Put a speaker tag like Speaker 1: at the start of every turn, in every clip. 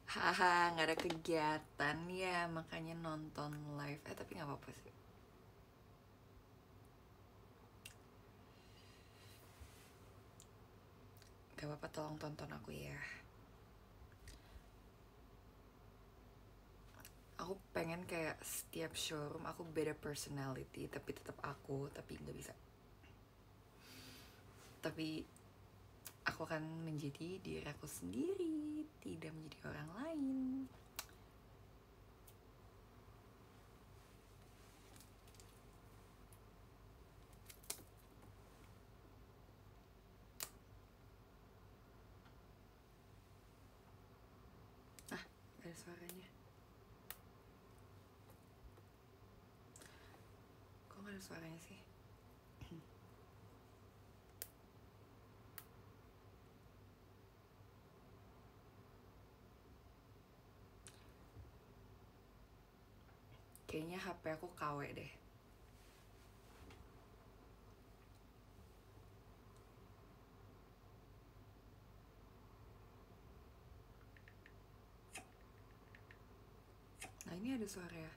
Speaker 1: Haha, nggak ada kegiatan ya, makanya nonton live. Tapi nggak apa-apa sih. Gak apa-apa, tolong tonton aku ya. Aku pengen kayak setiap showroom aku beda personality, tapi tetap aku, tapi nggak bisa. Tapi aku akan menjadi diri aku sendiri, tidak menjadi orang lain. Ah, gak ada suaranya. Kok gak ada suaranya sih? Kayaknya HP aku KW deh. Nah, ini ada suara ya.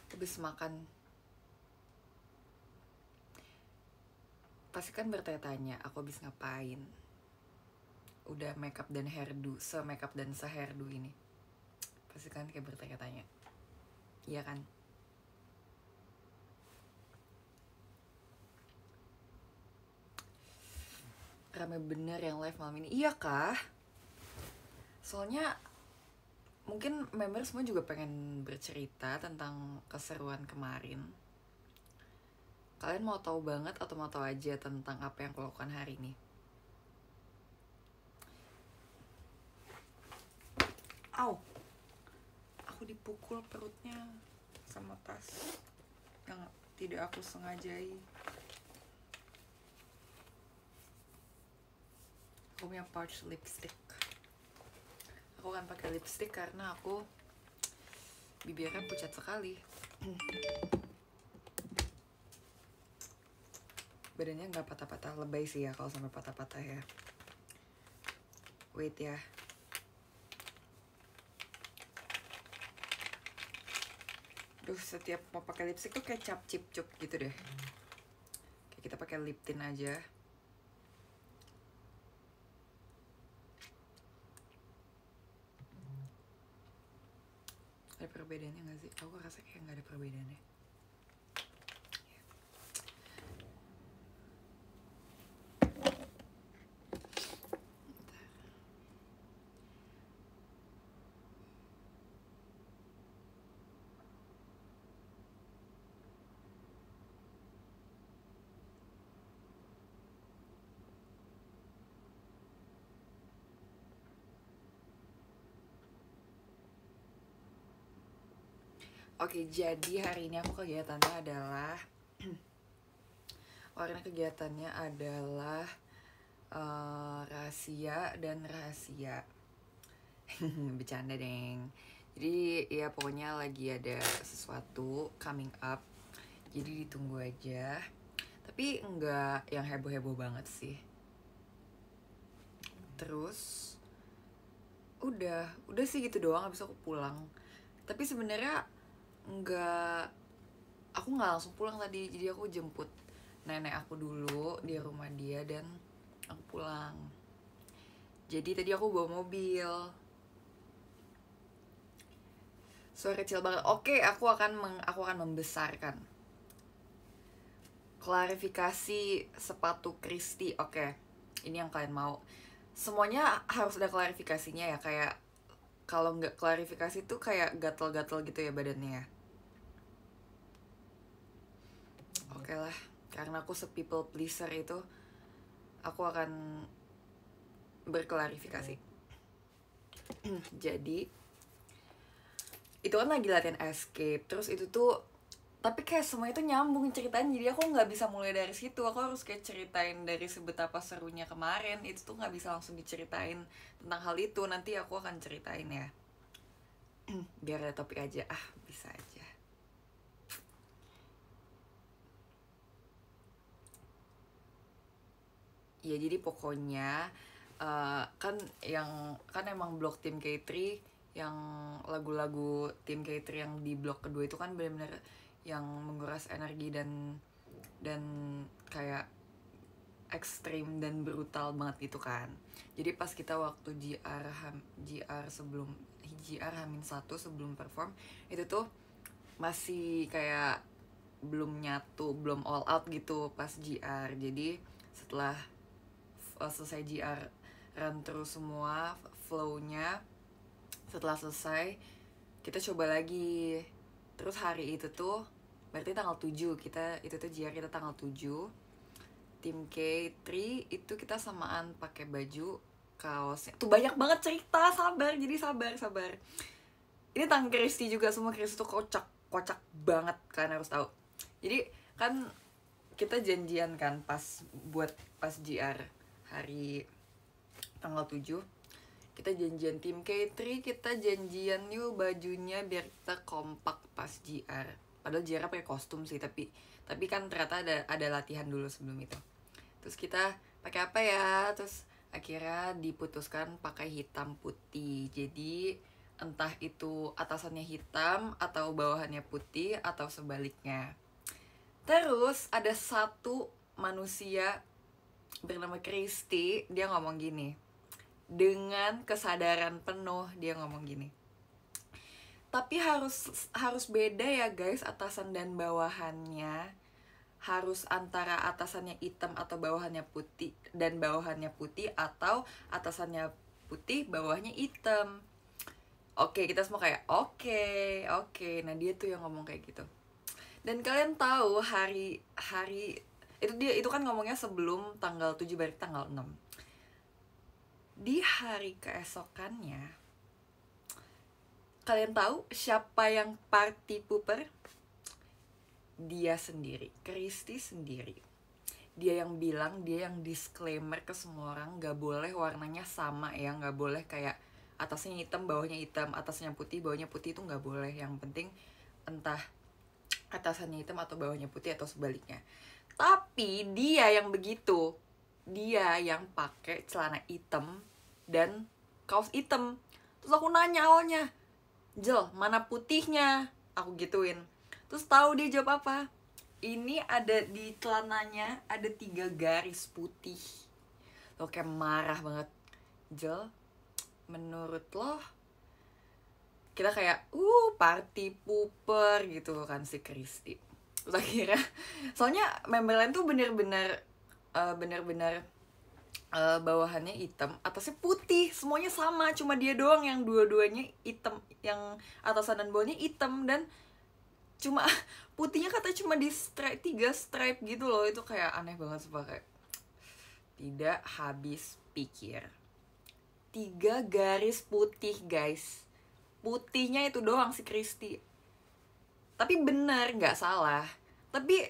Speaker 1: Habis makan pasti kan bertanya-tanya aku habis ngapain. Udah makeup dan hairdo, se-makeup dan se-hairdo ini. Pasti kan kayak bertanya-tanya. Iya kan? Rame bener yang live malam ini. Iya kah? Soalnya mungkin member semua juga pengen bercerita tentang keseruan kemarin. Kalian mau tahu banget atau mau tahu aja tentang apa yang aku lakukan hari ini? Au! Aku dipukul perutnya sama tas yang tidak aku sengajai. Aku punya pouch lipstick. Aku akan pakai lipstick karena aku bibirnya pucat sekali. Badannya nggak patah-patah, lebay sih ya kalau sampai patah-patah ya. Wait ya. Duh, setiap mau pakai lipstick tuh kayak cap cip cup gitu deh. Kayak kita pakai lip tint aja. Ada perbedaannya nggak sih? Aku rasa kayak nggak ada perbedaannya. Oke, jadi hari ini aku kegiatannya adalah rahasia dan rahasia. Bercanda deng. Jadi ya pokoknya lagi ada sesuatu coming up, jadi ditunggu aja. Tapi enggak yang heboh-heboh banget sih. Terus udah sih gitu doang, habis aku pulang. Tapi sebenarnya aku nggak langsung pulang tadi, jadi aku jemput nenek aku dulu di rumah dia dan aku pulang. Jadi tadi aku bawa mobil. Suara kecil banget. Oke, aku akan membesarkan. Klarifikasi sepatu Christy. Oke, ini yang kalian mau. Semuanya harus ada klarifikasinya ya, kayak kalau nggak klarifikasi tuh kayak gatel-gatel gitu ya badannya ya. Oke lah, karena aku se-people pleaser itu, aku akan berklarifikasi. Jadi itu kan lagi latihan escape, terus itu tuh tapi kayak semua itu nyambung ceritanya, jadi aku nggak bisa mulai dari situ. Aku harus kayak ceritain dari sebetapa serunya kemarin. Itu tuh nggak bisa langsung diceritain tentang hal itu. Nanti aku akan ceritain ya. Biar ada topik aja. Bisa aja. Ya jadi pokoknya kan emang blok tim K3, yang lagu-lagu tim K3 yang di blok kedua itu kan benar-benar yang menguras energi dan kayak ekstrim dan brutal banget gitu kan. Jadi pas kita waktu GR H-1 sebelum perform itu tuh masih kayak belum nyatu, belum all out gitu pas GR. Jadi setelah selesai GR, run terus semua flow-nya, setelah selesai kita coba lagi. Terus hari itu tuh berarti tanggal 7, itu tuh GR kita tanggal 7. Tim K3 itu kita samaan pakai baju kaosnya. Tuh banyak banget cerita, sabar ini tentang Kristi juga. Semua Kristi tuh kocak banget, kalian harus tahu. Jadi kan kita janjian kan pas GR hari tanggal 7, kita janjian tim K3, kita janjian yuk bajunya biar kita kompak pas GR. Padahal GR pakai kostum sih, tapi kan ternyata ada latihan dulu sebelum itu. Terus kita pakai apa ya? Terus akhirnya diputuskan pakai hitam putih. Jadi entah itu atasannya hitam atau bawahannya putih atau sebaliknya. Terus ada satu manusia bernama Kristi, dia ngomong gini. Dengan kesadaran penuh dia ngomong gini. Tapi harus beda ya guys, atasan dan bawahannya. Harus antara atasannya hitam atau bawahannya putih, dan bawahannya putih atau atasannya putih bawahnya hitam. Oke, kita semua kayak oke. Nah dia tuh yang ngomong kayak gitu. Dan kalian tahu hari itu kan ngomongnya sebelum tanggal 7, berarti tanggal 6. Di hari keesokannya, kalian tahu siapa yang party pooper? Dia sendiri, Kristi sendiri. Dia yang bilang, dia yang disclaimer ke semua orang, gak boleh warnanya sama ya, gak boleh kayak atasnya hitam, bawahnya hitam, atasnya putih, bawahnya putih, itu gak boleh. Yang penting entah atasannya hitam atau bawahnya putih atau sebaliknya. Tapi dia yang begitu, dia yang pakai celana hitam dan kaos hitam. Terus aku nanya awalnya, Jel, mana putihnya? Aku gituin. Terus tahu dia jawab apa? Ini ada di celananya ada 3 garis putih. Lo kayak marah banget. Jel, menurut lo? Kita kayak party pooper gitu kan si Kristi. Terus akhirnya, soalnya member lain tuh bener-bener bawahannya hitam, atasnya putih, semuanya sama, cuma dia doang yang dua-duanya hitam, yang atasan dan bawahnya hitam, dan cuma putihnya katanya cuma di 3 stripe gitu loh. Itu kayak aneh banget, kayak tidak habis pikir. 3 garis putih guys, putihnya itu doang si Kristi. Tapi bener, nggak salah. Tapi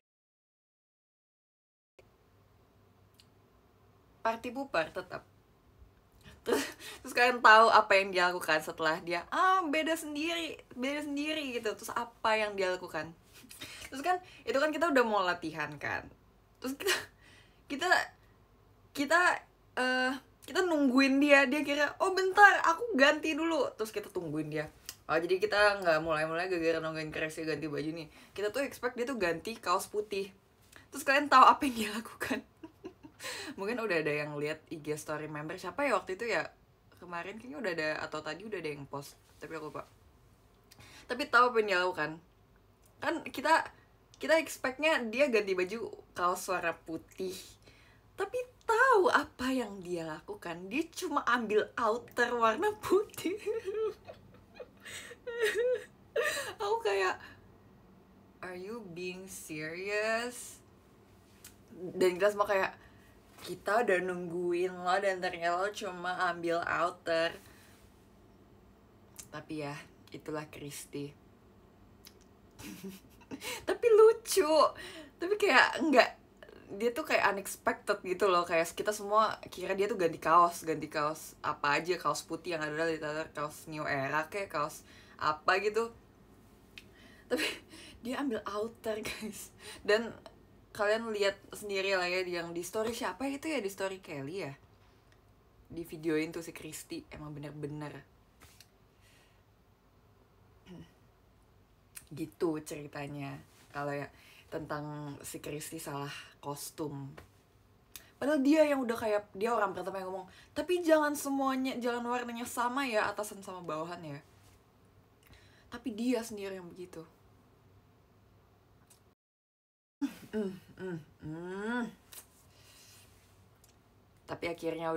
Speaker 1: party pooper tetap. Terus kalian tahu apa yang dia lakukan setelah dia beda sendiri gitu. Terus apa yang dia lakukan? Terus kan itu kan kita udah mau latihan kan. Terus kita nungguin dia kira bentar aku ganti dulu. Terus kita tungguin dia. Jadi kita nggak mulai gara-gara nungguin Kristi ganti baju nih. Kita tuh expect dia tuh ganti kaos putih. Terus kalian tahu apa yang dia lakukan? Mungkin udah ada yang lihat IG story member siapa ya waktu itu ya, kemarin kayaknya udah ada atau tadi udah ada yang post, tapi aku lupa. Tapi tahu apa yang dia lakukan? Kan kita expectnya dia ganti baju kaos warna putih, tapi tahu apa yang dia lakukan? Dia cuma ambil outer warna putih. Aku kayak, are you being serious? Dan kita semua kayak, kita udah nungguin lo dan ternyata lo cuma ambil outer. Tapi ya, itulah Kristi. Tapi lucu. Tapi kayak enggak, dia tuh kayak unexpected gitu loh. Kayak kita semua kira dia tuh ganti kaos apa aja, kaos putih yang ada di kaos New Era kayak kaos apa gitu. Tapi dia ambil outer guys. Dan kalian lihat sendiri lah ya, yang di story siapa itu ya, di story Kelly ya, di videoin tuh si Christy, emang bener-bener gitu ceritanya. Kalau ya tentang si Christy salah kostum, padahal dia yang udah kayak, dia orang pertama yang ngomong, tapi jangan semuanya, jangan warnanya sama ya, atasan sama bawahan ya. Tapi dia sendiri yang begitu. Tapi akhirnya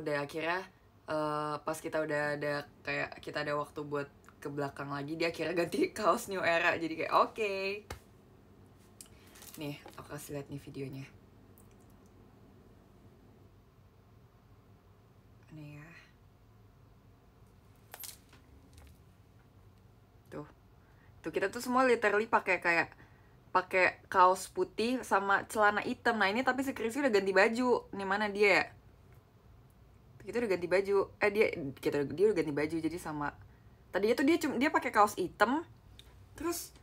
Speaker 1: pas kita udah ada kayak, kita ada waktu buat ke belakang lagi, dia akhirnya ganti kaos New Era. Jadi kayak oke. Nih, aku kasih lihat nih videonya. Nih ya. Tuh kita tuh semua literally pakai kaos putih sama celana hitam. Nah ini tapi si Chrissy udah ganti baju. Nih mana dia ya? Kita udah ganti baju. Dia udah ganti baju, jadi sama. Tadinya tuh dia pakai kaos hitam, terus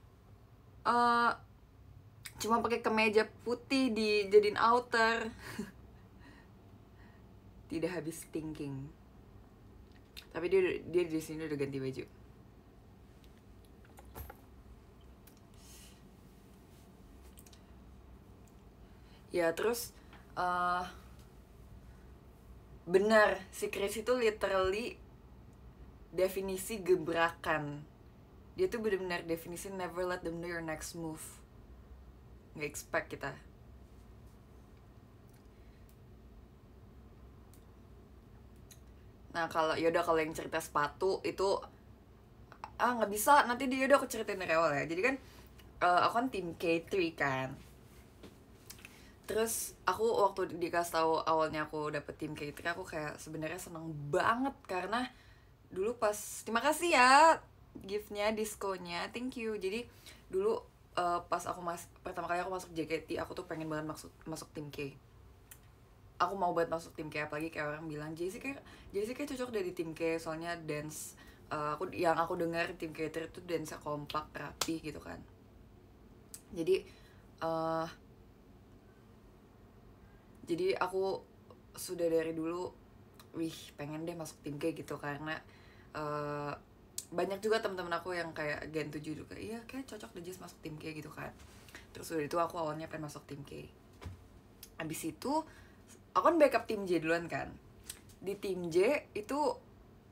Speaker 1: cuma pakai kemeja putih dijadiin outer. Tidak habis thinking. Tapi dia di sini udah ganti baju. Ya terus benar, si Chris itu literally definisi gebrakan. Dia tuh benar-benar definisi never let them know your next move. Nggak expect kita. Nah kalau yang cerita sepatu itu nggak bisa, nanti dia udah aku ceritain dari awal ya. Jadi kan aku kan tim K3 kan. Terus aku waktu dikasih tahu awalnya aku dapet tim K3, aku kayak sebenarnya seneng banget karena dulu pas, terima kasih ya giftnya, diskonya, thank you. Jadi dulu pas aku pertama kali aku masuk JKT, aku tuh pengen banget masuk tim K. Aku mau banget masuk tim K, apalagi kayak orang bilang Jessie kayak cocok dari tim K, soalnya dance yang aku dengar tim K3 itu dance kompak, rapi gitu kan. Jadi aku sudah dari dulu pengen deh masuk tim K gitu, karena banyak juga teman-teman aku yang kayak Gen 7 juga, iya kayak cocok deh Jess masuk tim K gitu kan. Terus udah itu aku awalnya pengen masuk tim K. Abis itu aku kan backup tim J duluan kan. Di tim J itu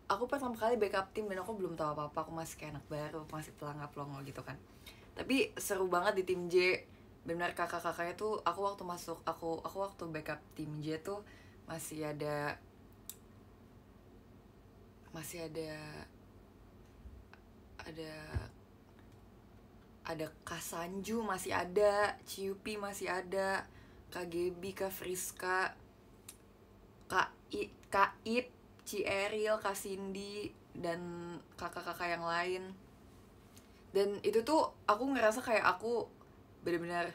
Speaker 1: aku pertama kali backup tim dan aku belum tahu apa-apa, aku masih kayak anak baru, masih pelongo gitu kan. Tapi seru banget di tim J. Benar kakak-kakaknya tuh, aku waktu backup tim J tuh masih ada Kak Sanju, masih ada Ciupi, masih ada Kak Gebi, Kak Friska, Kak Ip, Ci Eril, Kak Cindy, dan kakak-kakak yang lain. Dan itu tuh aku ngerasa kayak aku benar-benar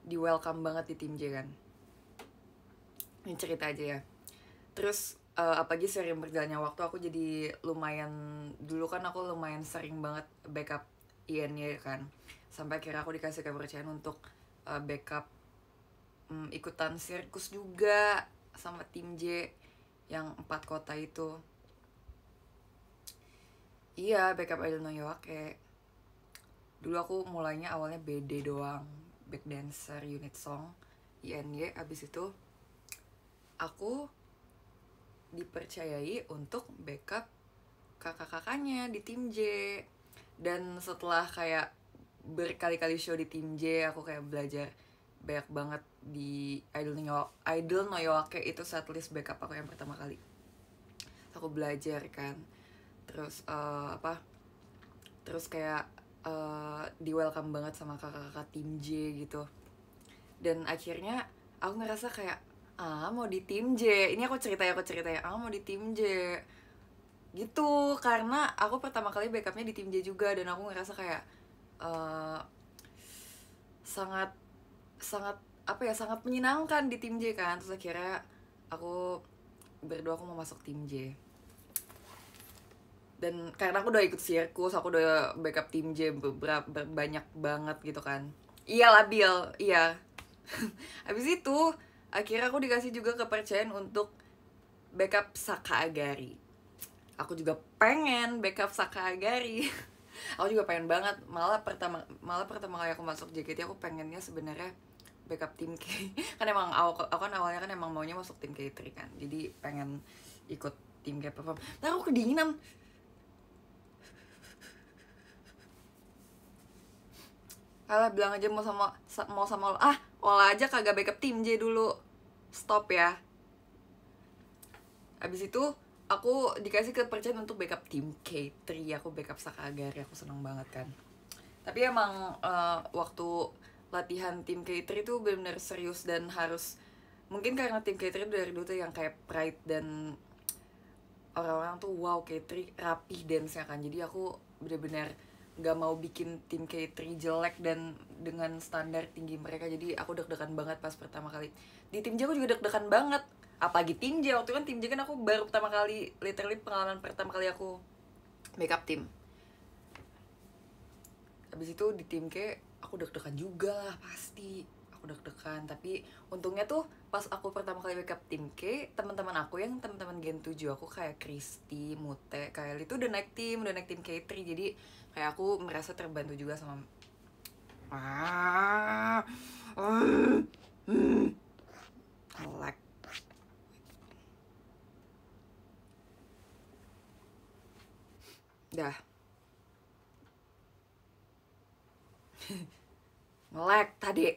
Speaker 1: di welcome banget di tim J kan. Ini cerita aja ya. Terus apalagi sering berjalannya waktu, aku jadi lumayan, dulu kan aku lumayan sering banget backup INY kan. Sampai akhirnya aku dikasih kepercayaan untuk backup ikutan sirkus juga sama tim J yang 4 kota itu. Iya, backup Idol no Yoake. Dulu aku mulainya awalnya BD doang, back dancer unit song INY. Abis itu aku dipercayai untuk backup kakak-kakaknya di tim J. Dan setelah kayak berkali-kali show di tim J, aku kayak belajar banyak banget di Idol no Yoake. Itu setlist backup aku yang pertama kali. Aku belajar kan. Terus terus kayak di welcome banget sama kakak-kakak tim J gitu. Dan akhirnya aku ngerasa kayak mau di tim J. Ini aku cerita ya, mau di tim J gitu, karena aku pertama kali backupnya di tim J juga. Dan aku ngerasa kayak sangat menyenangkan di tim J kan. Terus akhirnya aku berdua aku mau masuk tim J. Dan karena aku udah ikut sirkus, aku udah backup tim J banyak banget gitu kan. Iya labil, iya Habis itu akhirnya aku dikasih juga kepercayaan untuk backup Saka Agari. Aku juga pengen backup Saka Agari. Aku juga pengen banget, malah pertama kali aku masuk JKT aku pengennya sebenarnya backup tim K. Kan emang aku kan awalnya kan emang maunya masuk tim K3 kan, jadi pengen ikut tim K perform. Tapi aku kedinginan. Alah, bilang aja mau sama lo. Olah aja kagak backup tim J dulu. Stop ya. Abis itu aku dikasih kepercayaan untuk backup tim K3. Aku backup Saka Agari, aku seneng banget kan. Tapi emang waktu latihan tim K3 itu benar-benar serius dan harus, mungkin karena tim K3 dari dulu tuh yang kayak pride dan orang-orang tuh wow K3 rapih dance-nya kan. Jadi aku benar-benar gak mau bikin tim K3 jelek dan dengan standar tinggi mereka. Jadi aku deg-degan banget pas pertama kali. Di tim J aku juga deg-degan banget. Apalagi tim J, waktu kan tim J kan aku baru pertama kali, literally pengalaman pertama kali aku backup tim. Habis itu di tim K aku deg-degan juga lah pasti. Aku deg-degan, tapi untungnya tuh pas aku pertama kali backup tim K, teman-teman aku yang teman-teman Gen 7 aku kayak Kristi, Mute, Kylie itu udah naik tim K3. Jadi kayak aku merasa terbantu juga sama like dah nge-lag tadi.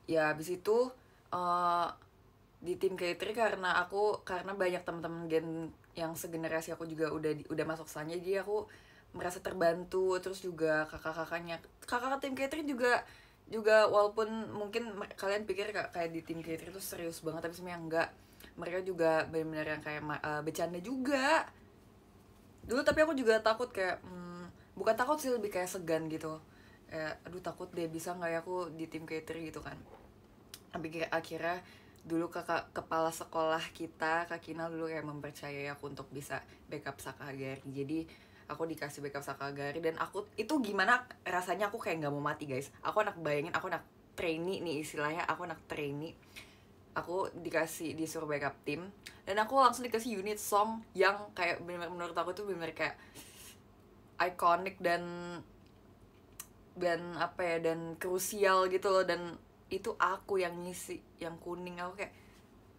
Speaker 1: Ya habis itu di tim K3 karena banyak teman-teman gen yang segenerasi aku juga udah masuk selanjutnya, jadi aku merasa terbantu. Terus juga kakak tim K3 juga walaupun mungkin kalian pikir kayak di tim K3 itu serius banget, tapi sebenarnya enggak. Mereka juga benar-benar yang kayak bercanda juga dulu. Tapi aku juga takut kayak bukan takut sih, lebih kayak segan gitu, kayak aduh takut deh bisa nggak ya aku di tim K3 gitu kan. Tapi akhirnya dulu kepala sekolah kita, Kak Kinal dulu kayak mempercayai aku untuk bisa backup Saka Agari. Jadi aku dikasih backup Saka Agari dan aku itu gimana rasanya, aku kayak nggak mau mati guys. Aku bayangin aku anak trainee nih istilahnya, aku anak trainee. Aku disuruh backup tim dan aku langsung dikasih unit song yang kayak bener-bener menurut aku tuh bener-bener kayak iconic dan apa ya, dan krusial gitu loh. Dan itu aku yang ngisi yang kuning. Aku kayak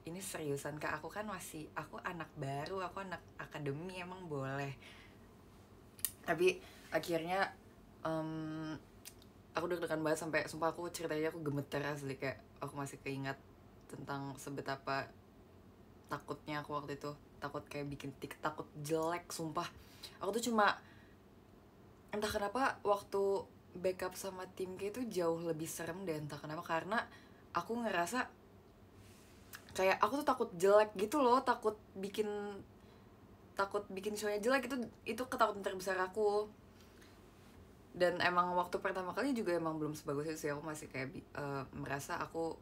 Speaker 1: ini seriusan Kak, aku kan aku anak baru, aku anak akademi, emang boleh. Tapi akhirnya aku deg-degan banget sampai sumpah aku ceritanya aku gemeter asli, kayak aku masih keingat tentang sebetapa takutnya aku waktu itu. Takut kayak bikin takut jelek sumpah. Aku tuh cuma entah kenapa waktu backup sama tim K itu jauh lebih serem deh, entah kenapa. Karena aku ngerasa kayak aku tuh takut jelek gitu loh, takut bikin show-nya jelek. Itu ketakutan terbesar aku. Dan emang waktu pertama kali juga emang belum sebagus itu sih. Aku masih kayak merasa aku,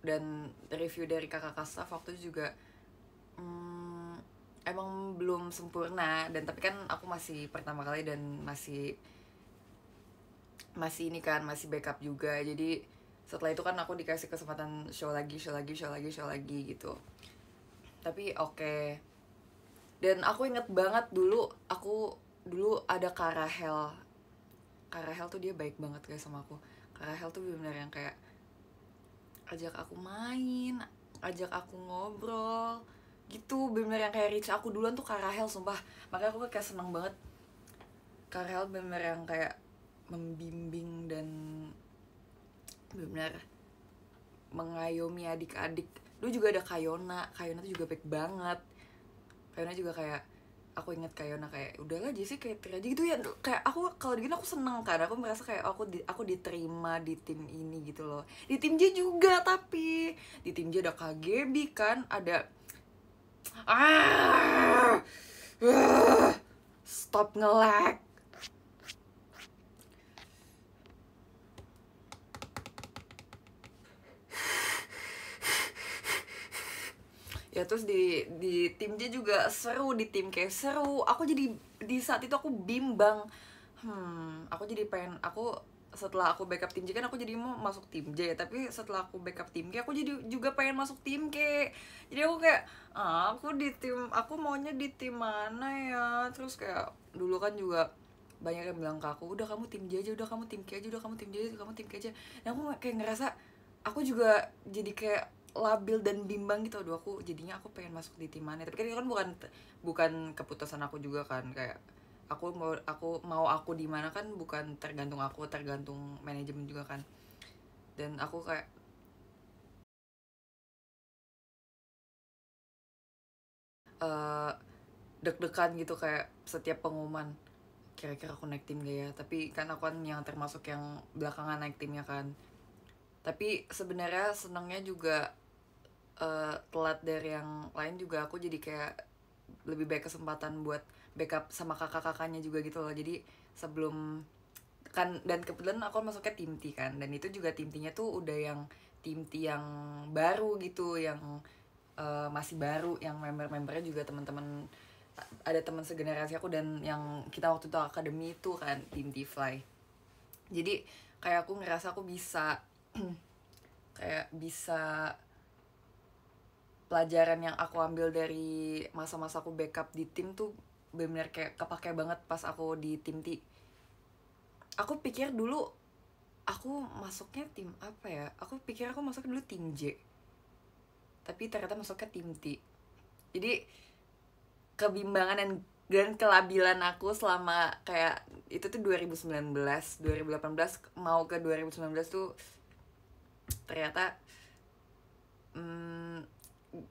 Speaker 1: dan review dari kakak staff waktu itu juga emang belum sempurna. Dan tapi kan aku masih pertama kali dan masih ini kan, masih backup juga. Jadi setelah itu kan aku dikasih kesempatan show lagi gitu. Tapi oke. Dan aku inget banget dulu ada Karahel tuh, dia baik banget guys sama aku. Karahel tuh benar-benar yang kayak ajak aku main, ajak aku ngobrol gitu, bener-bener yang kayak reach aku duluan tuh Karahel sumpah. Makanya aku kayak seneng banget. Karahel bener-bener yang kayak membimbing dan bener-bener mengayomi adik-adik. Dulu juga ada Kayona tuh juga baik banget. Kayona juga kayak, aku inget Kayona kayak udahlah Jessie kayak aja gitu ya. Kayak aku kalau digini aku seneng kan, aku merasa kayak aku diterima di tim ini gitu loh. Di tim J juga, tapi di tim J ada KGB kan, ada stop nge-lag. Ya terus di tim J juga seru, di tim K seru. Aku jadi di saat itu aku bimbang. Aku jadi pengen, aku setelah aku backup tim J kan aku jadi mau masuk tim J, tapi setelah aku backup tim K aku jadi juga pengen masuk tim K. Jadi aku kayak aku maunya di tim mana ya. Terus kayak dulu kan juga banyak yang bilang ke aku, udah kamu tim J aja, udah kamu tim K aja, udah kamu tim J aja, kamu tim K aja. Dan aku kayak ngerasa aku juga jadi kayak labil dan bimbang gitu. Aduh, aku pengen masuk di tim mana, tapi kan bukan bukan keputusan aku juga kan. Kayak aku di mana kan bukan tergantung manajemen juga kan. Dan aku kayak uh, deg-degan gitu kayak setiap pengumuman, kira-kira aku naik tim gak ya. Tapi kan aku kan yang termasuk yang belakangan naik timnya kan. Tapi sebenarnya senangnya juga telat dari yang lain juga, aku jadi kayak lebih baik kesempatan buat backup sama kakak-kakaknya juga gitu loh. Jadi sebelum kan, dan kebetulan aku masuknya tim T kan, dan itu juga tim T-nya tuh udah yang tim T yang baru gitu, yang masih baru, yang member-membernya juga teman-teman, ada teman segenerasi aku, dan yang kita waktu itu akademi itu kan tim T Fly. Jadi kayak aku ngerasa aku bisa kayak bisa pelajaran yang aku ambil dari masa-masa aku backup di tim tuh benar-benar kayak kepake banget pas aku di tim T. Aku pikir dulu aku masuknya tim apa ya, aku pikir aku masuk dulu tim J, tapi ternyata masuknya tim T. Jadi kebimbangan dan kelabilan aku selama kayak itu tuh 2019 2018 mau ke 2019 tuh ternyata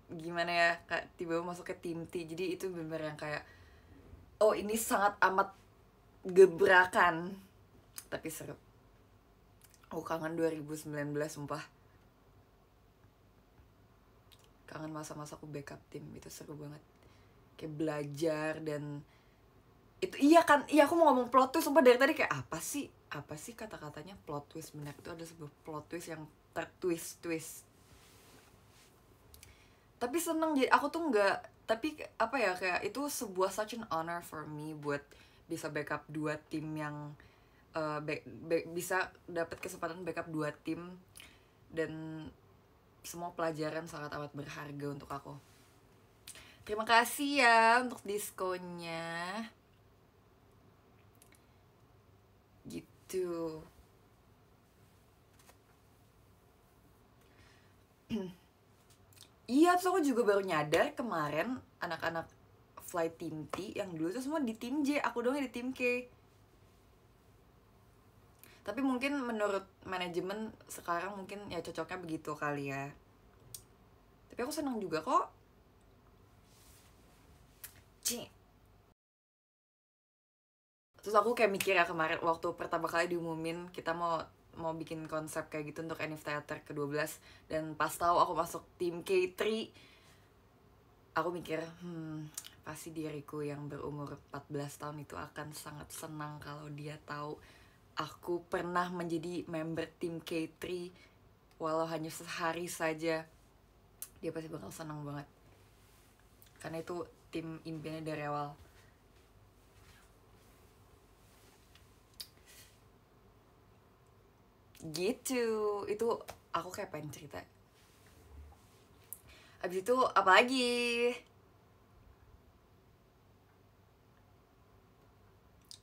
Speaker 1: gimana ya, kayak tiba-tiba masuk ke tim T. Jadi itu bener yang kayak, oh ini sangat amat gebrakan, tapi seru. Aku kangen 2019 sumpah, kangen masa-masa aku backup tim, itu seru banget, kayak belajar. Dan itu iya kan, iya aku mau ngomong plot twist sumpah dari tadi, kayak apa sih kata-katanya plot twist. Bener, itu ada sebuah plot twist yang tertwist. Tapi seneng, jadi aku tuh nggak, tapi apa ya, kayak itu sebuah such an honor for me buat bisa backup 2 tim yang bisa dapat kesempatan backup 2 tim, dan semua pelajaran sangat amat berharga untuk aku. Terima kasih ya untuk diskonnya gitu. Iya, terus aku juga baru nyadar kemarin anak-anak flight team T yang dulu tuh semua di tim J, aku doang di tim K. Tapi mungkin menurut manajemen sekarang mungkin ya cocoknya begitu kali ya. Tapi aku senang juga kok. Cih. Terus aku kayak mikir ya, kemarin waktu pertama kali diumumin kita mau bikin konsep kayak gitu untuk Enif Theater ke-12, dan pas tahu aku masuk tim K3, aku mikir pasti diriku yang berumur 14 tahun itu akan sangat senang kalau dia tahu aku pernah menjadi member tim K3 walau hanya sehari saja. Dia pasti bakal senang banget, karena itu tim impiannya dari awal. Gitu, itu aku kayak pengen cerita. Abis itu apalagi,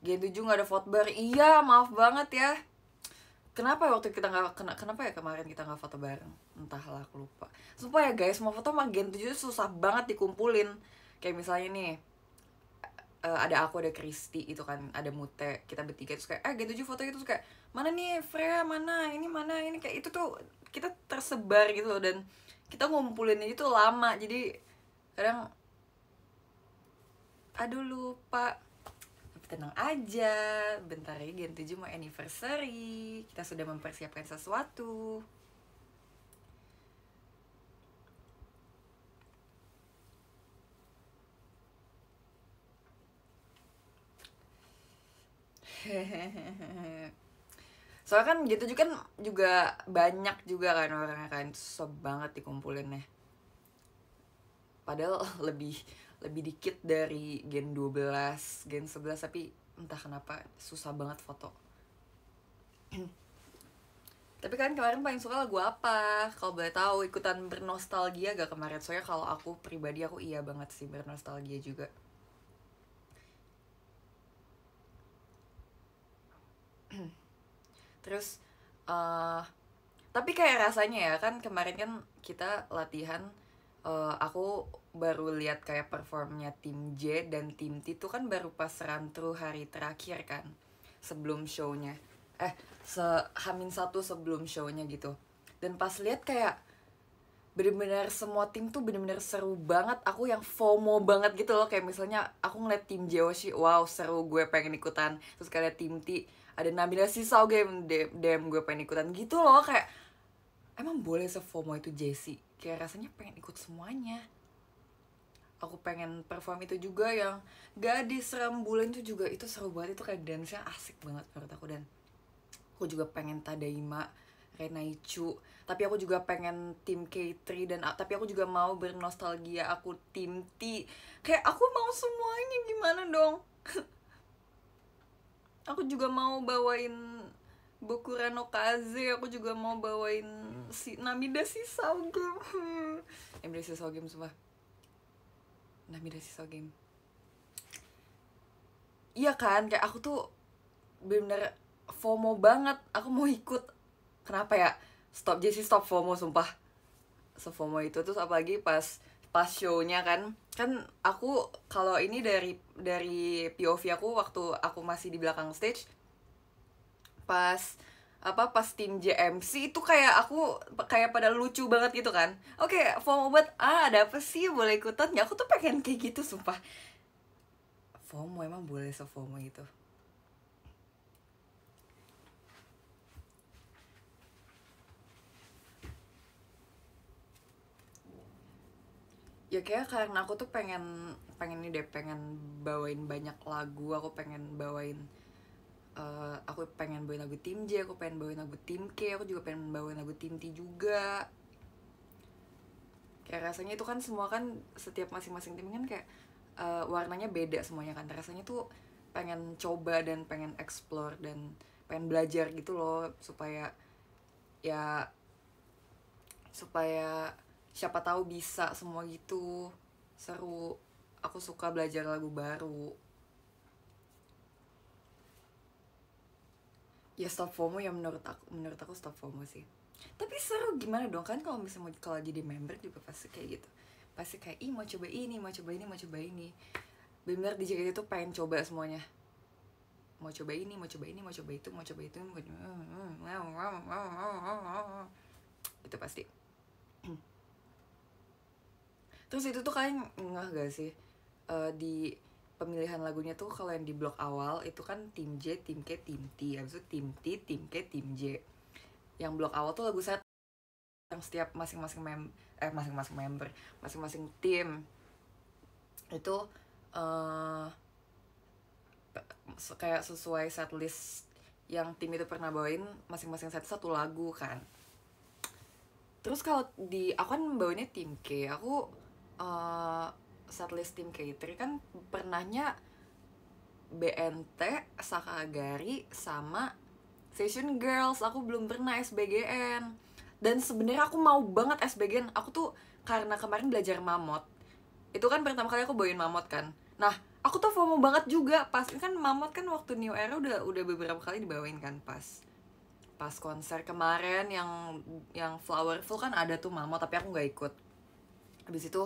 Speaker 1: Gen 7 gak ada vote bar. Iya, maaf banget ya. Kenapa waktu kita nggak kenapa ya kemarin kita nggak foto bareng? Entahlah, aku lupa. Sumpah ya guys, mau foto sama Gen 7 susah banget dikumpulin. Kayak misalnya nih, ada aku, ada Kristi itu kan, ada Mute, kita bertiga, terus kayak Gen 7 foto gitu, terus kayak mana nih Freya, mana ini, kayak itu tuh kita tersebar gitu loh, dan kita ngumpulinnya itu lama, jadi kadang aduh lupa. Tapi tenang aja, bentar lagi Gen 7 mau anniversary, kita sudah mempersiapkan sesuatu. Soalnya kan gitu juga kan juga banyak juga kan orangnya kan, susah banget dikumpulin ya. Padahal lebih dikit dari Gen 12, Gen 11, tapi entah kenapa susah banget foto. Tapi kan kemarin paling suka lagu apa? Kalau boleh tahu, ikutan bernostalgia gak kemarin? Soalnya kalau aku pribadi aku iya banget sih bernostalgia juga. Terus eh tapi kayak rasanya ya kan kemarin kan kita latihan, aku baru lihat kayak performnya tim J dan tim T itu kan baru pas run through hari terakhir kan sebelum shownya, hamin satu sebelum shownya gitu. Dan pas lihat kayak bener-bener semua tim tuh bener-bener seru banget. Aku yang FOMO banget gitu loh. Kayak misalnya aku ngeliat tim Jeoshi, wow seru, gue pengen ikutan. Terus kayak tim T ada Nabila Sisau game, dem gue pengen ikutan gitu loh. Kayak emang boleh se-FOMO itu Jessie? Kayak rasanya pengen ikut semuanya. Aku pengen perform itu juga yang Gadis Rembulan itu juga, itu seru banget. Itu kayak dance-nya asik banget menurut aku. Dan aku juga pengen Tadaima, Renaichu, tapi aku juga pengen tim K3 dan tapi aku juga mau bernostalgia aku tim T. Kayak aku mau semuanya, gimana dong? Aku juga mau bawain Bokura no Kaze, aku juga mau bawain si Namida Sisau game. Namida Sisau game sumpah. Namida Sisau game. Iya kan, kayak aku tuh bener-bener FOMO banget. Aku mau ikut. Kenapa ya? Stop Jessie, stop FOMO sumpah. Se-FOMO itu. Terus apalagi pas show-nya kan aku kalau ini dari POV aku waktu aku masih di belakang stage, pas pas tim JMC itu kayak aku kayak pada lucu banget gitu kan. Oke, FOMO buat ada apa sih, boleh ikutan ya? Aku tuh pengen kayak gitu sumpah. FOMO emang boleh se-FOMO itu. Ya kayak karena aku tuh pengen pengen ini deh, pengen bawain banyak lagu. Aku pengen bawain, aku pengen bawain lagu tim J, aku pengen bawain lagu tim K, aku juga pengen bawain lagu tim T juga. Kayak rasanya itu kan semua kan setiap masing-masing tim kan kayak warnanya beda semuanya kan. Rasanya tuh pengen coba dan pengen explore dan pengen belajar gitu loh, supaya ya supaya siapa tahu bisa semua gitu. Seru. Aku suka belajar lagu baru. Ya stop FOMO ya, menurut aku stop FOMO sih. Tapi seru gimana dong kan, kalau misalnya kalau jadi member juga pasti kayak gitu. Pasti kayak ih mau coba ini, mau coba ini, mau coba ini. Bener di JKT itu pengen coba semuanya. Mau coba ini, mau coba ini, mau coba itu, mau coba itu, mau coba... Itu pasti. Terus itu tuh kalian ngeh gak sih, di pemilihan lagunya tuh kalau yang di blok awal itu kan tim J, tim K, tim T, habis itu tim T, tim K, tim J. Yang blok awal tuh lagu set yang setiap masing-masing member, masing-masing tim itu uh, kayak sesuai setlist yang tim itu pernah bawain, masing-masing satu lagu kan. Terus kalau di aku kan bawainnya tim K, aku uh, setlist tim K3 kan pernahnya BNT, Sakagari, sama Session Girls. Aku belum pernah SBGN. Dan sebenarnya aku mau banget SBGN. Aku tuh karena kemarin belajar Mamot. Itu kan pertama kali aku bawain Mamot kan. Nah, aku tuh FOMO banget juga pas kan Mamot kan waktu New Era udah beberapa kali dibawain kan, pas konser kemarin yang Flowerful kan ada tuh Mamot, tapi aku nggak ikut. Habis itu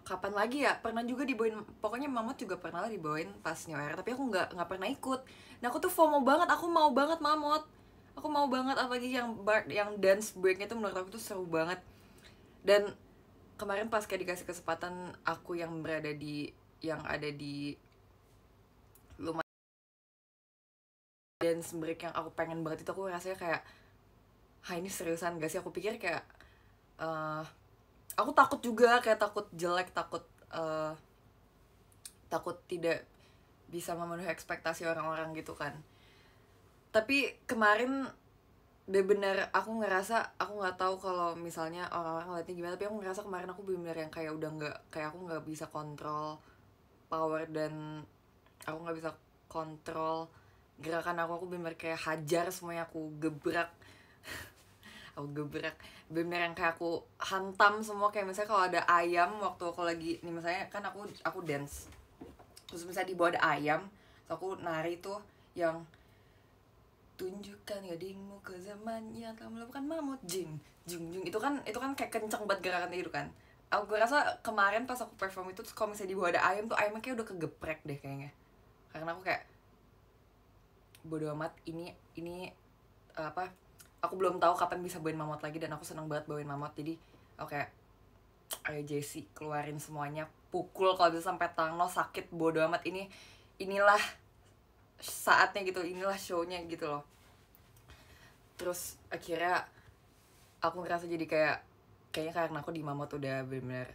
Speaker 1: kapan lagi ya, pernah juga dibawain, pokoknya Mamot juga pernah lah dibawain pas New Era, tapi aku nggak pernah ikut. Nah aku tuh FOMO banget, aku mau banget Mamot. Aku mau banget, apalagi yang dance breaknya tuh menurut aku tuh seru banget. Dan kemarin pas kayak dikasih kesempatan, aku yang ada di lumayan dance break yang aku pengen banget itu, aku rasanya kayak, ini seriusan gak sih? Aku pikir kayak aku takut juga, kayak takut jelek, uh, takut tidak bisa memenuhi ekspektasi orang-orang gitu kan. Tapi kemarin bener-bener aku ngerasa, aku nggak tahu kalau misalnya orang-orang ngeliatnya gimana, tapi aku ngerasa kemarin aku bener-bener yang kayak udah nggak, kayak aku nggak bisa kontrol power dan aku nggak bisa kontrol gerakan aku bener-bener kayak hajar semuanya, aku gebrak. aku gebrak, bener yang kayak aku hantam semua. Kayak misalnya kalau ada ayam waktu aku lagi nih, misalnya kan aku dance, terus misalnya di bawah ada ayam, terus aku nari tuh yang tunjukkan gadingmu ke zamannya telah melakukan mamut jing jing jing, itu kan kayak kenceng banget gerakan itu kan. Aku rasa kemarin pas aku perform itu, kalau misalnya di bawah ada ayam tuh, ayamnya kayak udah kegeprek deh kayaknya, karena aku kayak bodo amat, ini apa, aku belum tahu kapan bisa bawain mamut lagi, dan aku seneng banget bawain mamut. Jadi oke, ayo Jessie keluarin semuanya, pukul kalau bisa sampai tangan lo sakit, bodo amat, inilah saatnya gitu, inilah shownya gitu loh. Terus akhirnya aku ngerasa jadi kayaknya karena aku di mamut udah bener-bener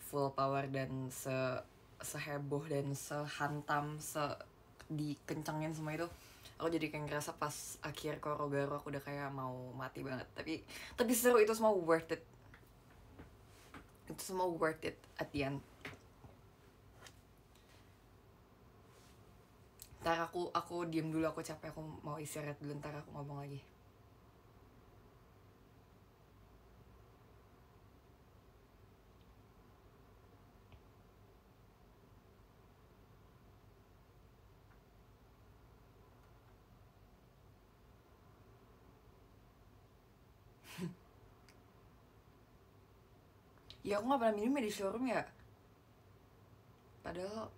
Speaker 1: full power dan seheboh dan sehantam, dikencengin semua itu, aku jadi kayak ngerasa pas akhir Korogaru aku udah kayak mau mati banget. Tapi seru, itu semua worth it, at the end. Ntar aku diem dulu, aku capek, aku mau istirahat dulu, ntar aku ngomong lagi. Ya aku gak pernah minum ya di showroom ya, padahal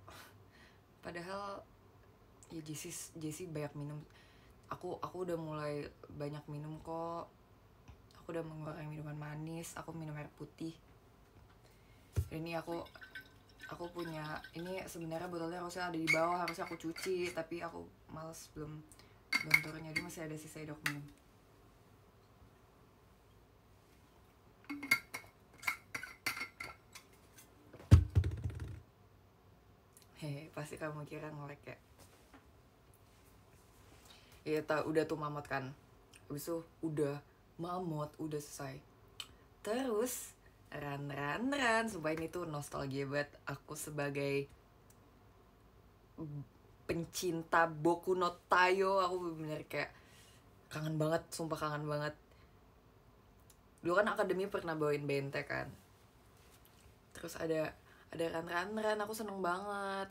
Speaker 1: ya Jessie banyak minum. Aku udah mulai banyak minum kok. Aku udah mengurangi minuman manis, aku minum air putih. Ini aku punya, ini sebenarnya botolnya harusnya ada di bawah, harusnya aku cuci, tapi aku males, belum turun, jadi masih ada sisa dok minum. Hehe, pasti kamu kira ngorek ya. Iya, udah tuh mamut kan. Habis itu udah mamut, udah selesai. Terus run. Sumpah ini tuh nostalgia banget. Aku sebagai pencinta Boku no Tayo, aku bener kayak kangen banget, sumpah kangen banget. Dulu kan akademi pernah bawain Bente kan. Terus ada run, aku seneng banget.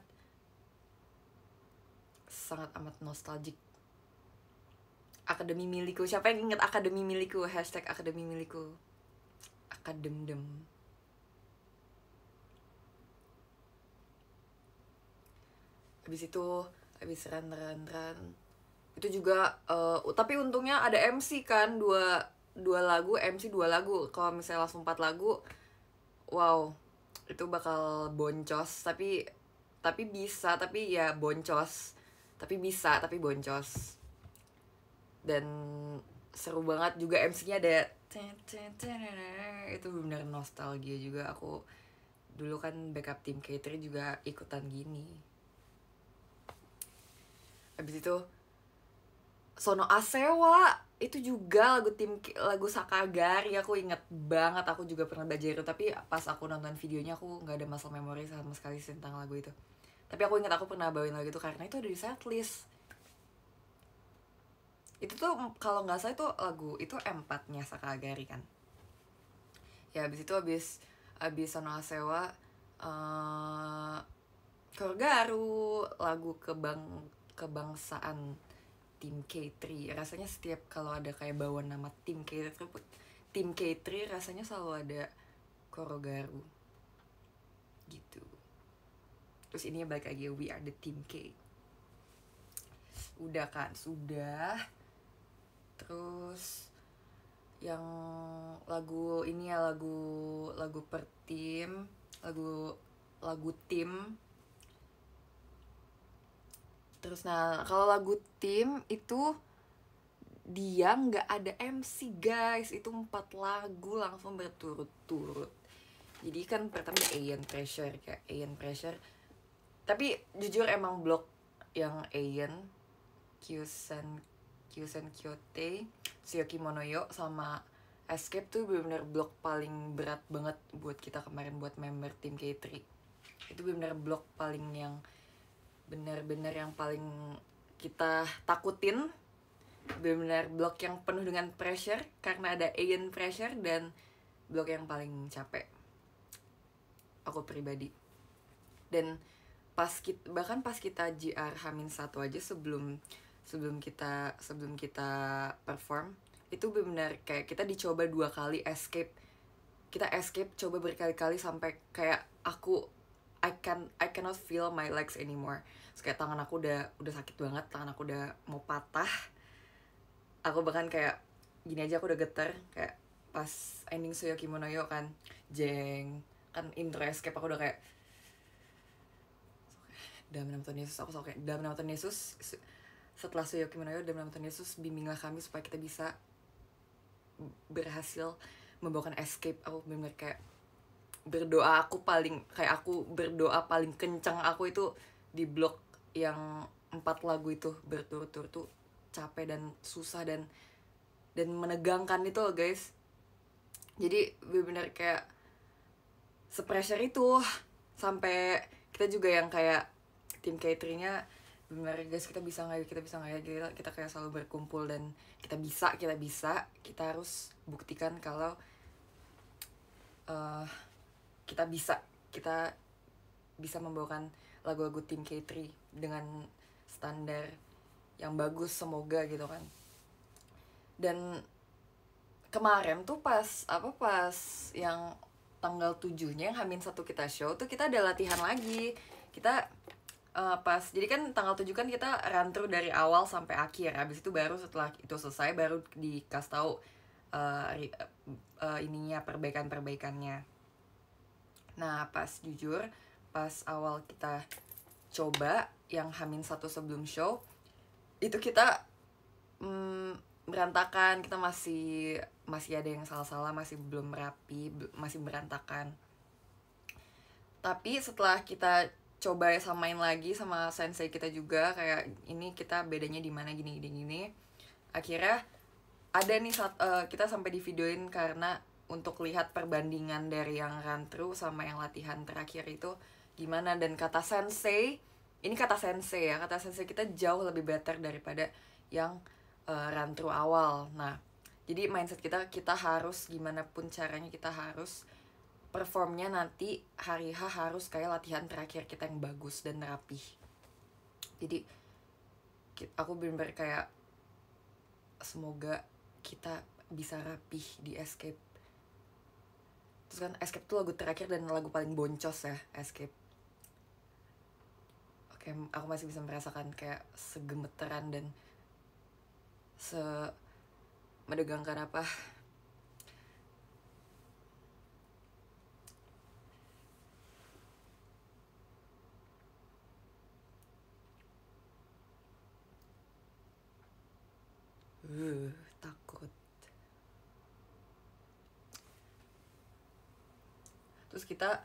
Speaker 1: Sangat amat nostalgic. Akademi milikku, siapa yang inget akademi milikku? Hashtag akademi milikku. Akademdem. Habis run. Itu juga tapi untungnya ada MC kan, dua lagu, MC 2 lagu. Kalau misalnya langsung 4 lagu, wow, itu bakal boncos. Tapi bisa, tapi ya boncos. Tapi boncos. Dan seru banget juga, MC-nya ada itu benar nostalgia juga. Aku dulu kan backup tim K3 juga ikutan gini. Habis itu Sono Asewa, itu juga lagu Sakagari, aku inget banget, aku juga pernah belajar itu. Tapi pas aku nonton videonya, aku nggak ada muscle memory sama sekali tentang lagu itu. Tapi aku ingat aku pernah bawain lagu itu karena itu ada di setlist. Itu tuh kalau nggak salah itu lagu itu M4-nya Sakagari kan. Ya habis Sono Asewa, Korogaru, lagu kebangsaan tim K3. Rasanya setiap kalau ada kayak bawa nama tim K3 rasanya selalu ada Korogaru gitu. Terus ini balik lagi, We Are The Team K. Udah kan, sudah. Terus yang lagu ini ya, lagu per tim, lagu tim. Terus nah, kalau lagu tim itu dia nggak ada MC guys, itu 4 lagu langsung berturut-turut. Jadi kan pertama Aeon Pressure, tapi jujur emang blok yang Aeon, Kyusen Kyote, Tsuyoki Monoyo sama Escape tuh benar-benar blok paling berat banget buat kita kemarin, buat member tim K3. Itu benar-benar blok paling yang benar-benar yang paling kita takutin, benar-benar blok yang penuh dengan pressure karena ada alien pressure, dan blok yang paling capek aku pribadi. Dan bahkan pas kita JR H-1 aja sebelum kita perform, itu benar kayak kita dicoba 2 kali escape. Kita escape coba berkali-kali sampai kayak I cannot feel my legs anymore. Terus kayak tangan aku udah sakit banget, tangan aku udah mau patah. Aku bahkan kayak gini aja, aku udah getar kayak pas ending Soyo Kimono Yo kan, jeng kan intro escape, aku udah kayak dalam nama Tuhan Yesus, aku selalu kayak dalam nama Tuhan Yesus. Setelah Soyo Kimono Yo, dalam nama Tuhan Yesus bimbinglah kami supaya kita bisa berhasil membawakan escape. Aku bener kayak berdoa, aku berdoa paling kencang aku itu di blok yang 4 lagu itu berturut-turut tuh capek dan susah dan menegangkan itu loh guys. Jadi bener kayak se-pressure itu sampai kita juga yang kayak tim K3-nya bener guys, kita bisa nggak ya, kita kayak selalu berkumpul dan kita bisa, kita harus buktikan kalau kita bisa membawakan lagu-lagu tim K3 dengan standar yang bagus, semoga gitu kan. Dan kemarin tuh pas yang tanggal 7-nya yang H-1 kita show tuh kita ada latihan lagi. Kita jadi kan tanggal 7 kan kita run through dari awal sampai akhir. Habis itu baru setelah itu selesai baru dikasih tahu ininya perbaikannya. Nah, pas awal kita coba yang H-1 sebelum show itu kita berantakan, kita masih ada yang salah-salah, masih belum rapi, masih berantakan. Tapi setelah kita coba samain lagi sama sensei kita juga, kayak ini kita bedanya di mana gini, akhirnya ada nih kita sampai di videoin karena untuk lihat perbandingan dari yang run through sama yang latihan terakhir itu gimana. Dan kata sensei kita jauh lebih better daripada yang run through awal. Nah, jadi mindset kita harus gimana pun caranya, kita harus performnya nanti hari H harus kayak latihan terakhir kita yang bagus dan rapih. Jadi aku bener-bener kayak semoga kita bisa rapih di Escape. Terus kan Escape tuh lagu terakhir dan lagu paling boncos ya, Escape. Oke, aku masih bisa merasakan kayak segemeteran dan menegangkan apa. Takut. Terus kita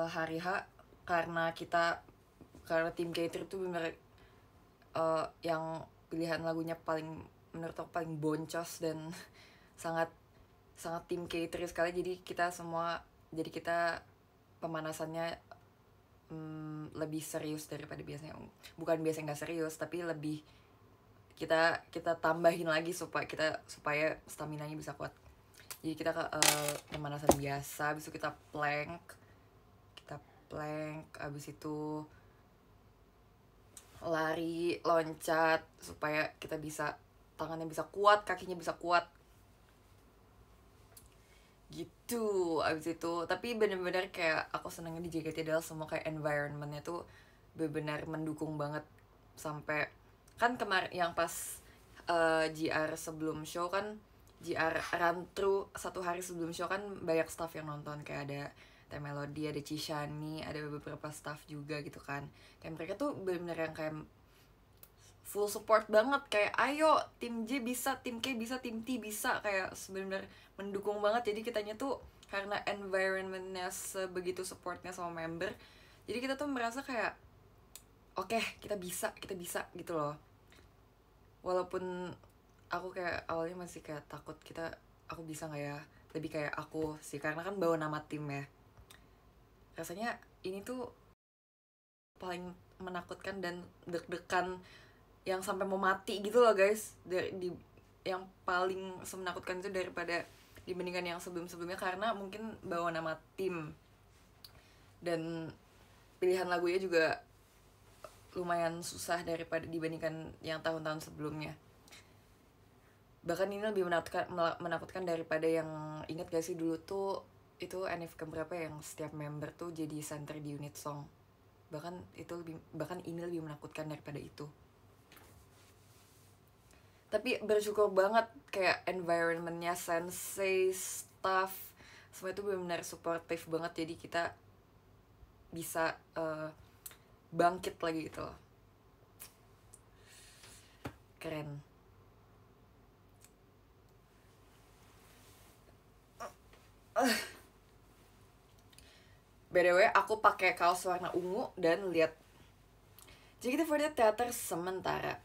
Speaker 1: hari H karena tim K3 tuh bener yang pilihan lagunya menurut aku paling boncos dan sangat tim K3 sekali. Jadi kita pemanasannya lebih serius daripada biasanya. Bukan biasanya nggak serius, tapi lebih kita tambahin lagi supaya staminanya bisa kuat. Jadi kita pemanasan biasa, habis itu kita plank, habis itu lari, loncat supaya kita bisa tangannya bisa kuat, kakinya bisa kuat. Gitu. Abis itu tapi bener-bener kayak aku senangnya di JKT adalah semua kayak environmentnya tuh bener-bener mendukung banget. Sampai kan kemarin yang pas GR sebelum show kan, GR run through 1 hari sebelum show kan banyak staff yang nonton, kayak ada Teh Melody, ada Cishani, ada beberapa staff juga gitu kan. Kayak mereka tuh bener-bener yang kayak full support banget, kayak ayo tim J bisa, tim K bisa, tim T bisa, kayak sebenarnya mendukung banget. Jadi kitanya tuh karena environmentnya sebegitu supportnya sama member, jadi kita tuh merasa kayak oke, kita bisa gitu loh. Walaupun aku kayak awalnya masih kayak takut, aku bisa nggak ya, lebih kayak aku sih karena kan bawa nama tim ya. Rasanya ini tuh paling menakutkan dan deg-degan yang sampai mau mati gitu loh guys, yang paling menakutkan itu daripada dibandingkan yang sebelum-sebelumnya, karena mungkin bawa nama tim dan pilihan lagunya juga lumayan susah daripada dibandingkan yang tahun-tahun sebelumnya. Bahkan ini lebih menakutkan daripada yang, ingat gak sih dulu tuh itu NF keberapa yang setiap member tuh jadi center di unit song. Bahkan ini lebih menakutkan daripada itu. Tapi bersyukur banget kayak environmentnya, sensei, staff, semua itu benar-benar supportive banget, jadi kita bisa bangkit lagi gitu loh. Keren. BTW aku pakai kaos warna ungu dan lihat JKT48 teater sementara.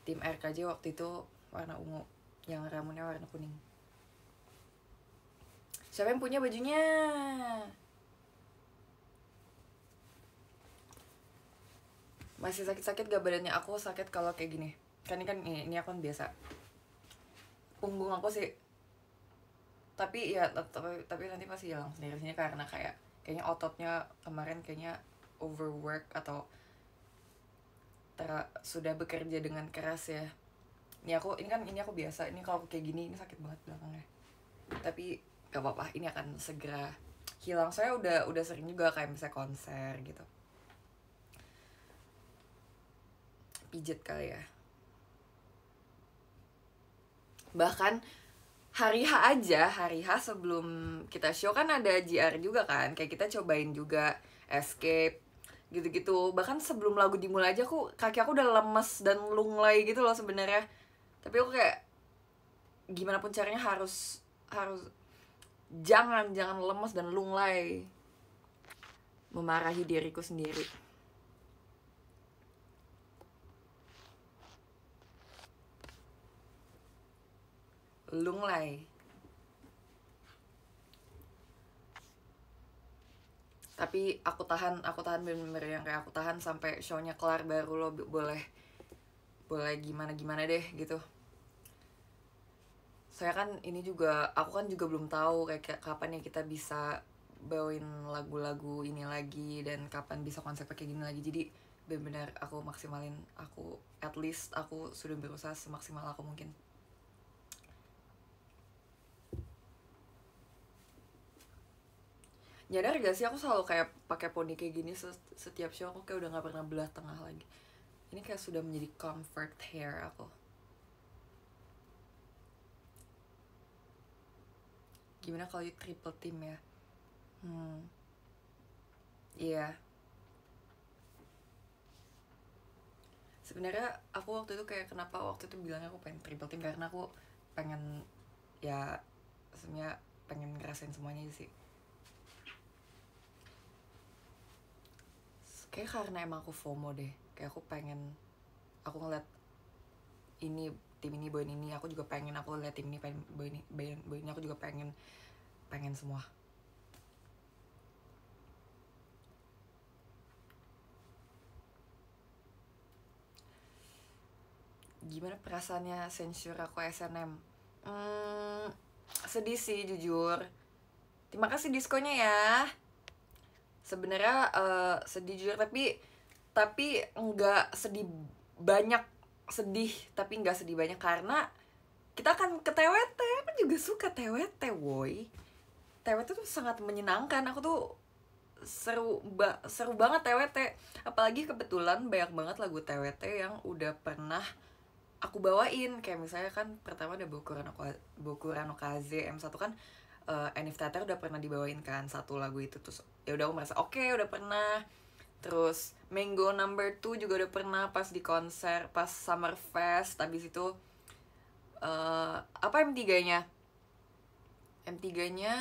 Speaker 1: Tim RKJ waktu itu warna ungu, yang rambutnya warna kuning. Siapa yang punya bajunya? Masih sakit-sakit gak badannya? Aku sakit kalau kayak gini. Kan ini aku kan biasa. Punggung aku sih. Tapi ya tapi nanti pasti hilang sendiri karena kayaknya ototnya kemarin kayaknya overwork atau sudah bekerja dengan keras ya. Ini aku biasa. Ini kalau kayak gini ini sakit banget belakangnya. Tapi gak apa-apa, ini akan segera hilang. Saya udah sering juga kayak misalnya konser gitu. Pijet kali ya. Bahkan hari H sebelum kita show kan ada JR juga kan, kayak kita cobain juga Escape gitu-gitu. Bahkan sebelum lagu dimulai aja kaki aku udah lemes dan lunglai gitu loh sebenarnya. Tapi aku kayak gimana pun caranya harus jangan lemes dan lunglai. Memarahi diriku sendiri. Lunglai. Tapi aku tahan bener-bener yang kayak aku tahan sampai show-nya kelar, baru lo boleh gimana deh gitu. Saya kan ini juga, aku kan juga belum tahu kayak kapan ya kita bisa bawain lagu-lagu ini lagi dan kapan bisa konsep kayak gini lagi. Jadi benar-benar aku maksimalin, at least aku sudah berusaha semaksimal aku mungkin. Nyadar gak sih aku selalu kayak pakai poni kayak gini setiap show, aku kayak udah gak pernah belah tengah lagi. Ini kayak sudah menjadi comfort hair aku. Gimana kalau triple team ya? Iya. Sebenarnya aku waktu itu kayak kenapa waktu itu bilangnya aku pengen triple team, karena aku pengen ya sebenarnya pengen ngerasain semuanya sih. Kayak karena emang aku FOMO deh, kayak aku ngeliat ini tim ini bawain ini, aku juga pengen, aku liat tim ini pengen bawain ini, aku juga pengen semua. Gimana perasaannya sensor aku SNM? Sedih sih jujur. Terima kasih diskonya ya. Sebenarnya sedih jujur, tapi nggak sedih banyak, tapi nggak sedih banyak karena kita akan ke TWT. Aku juga suka TWT, woy. TWT tuh sangat menyenangkan. Aku tuh seru banget TWT. Apalagi kebetulan banyak banget lagu TWT yang udah pernah aku bawain. Kayak misalnya kan pertama ada Boku Rano Kaze M1 kan, NF Theater udah pernah dibawain kan satu lagu itu. Terus ya udah aku merasa oke, udah pernah. Terus Mango Number 2 juga udah pernah pas di konser, pas Summer Fest. Habis itu apa M3-nya? M3-nya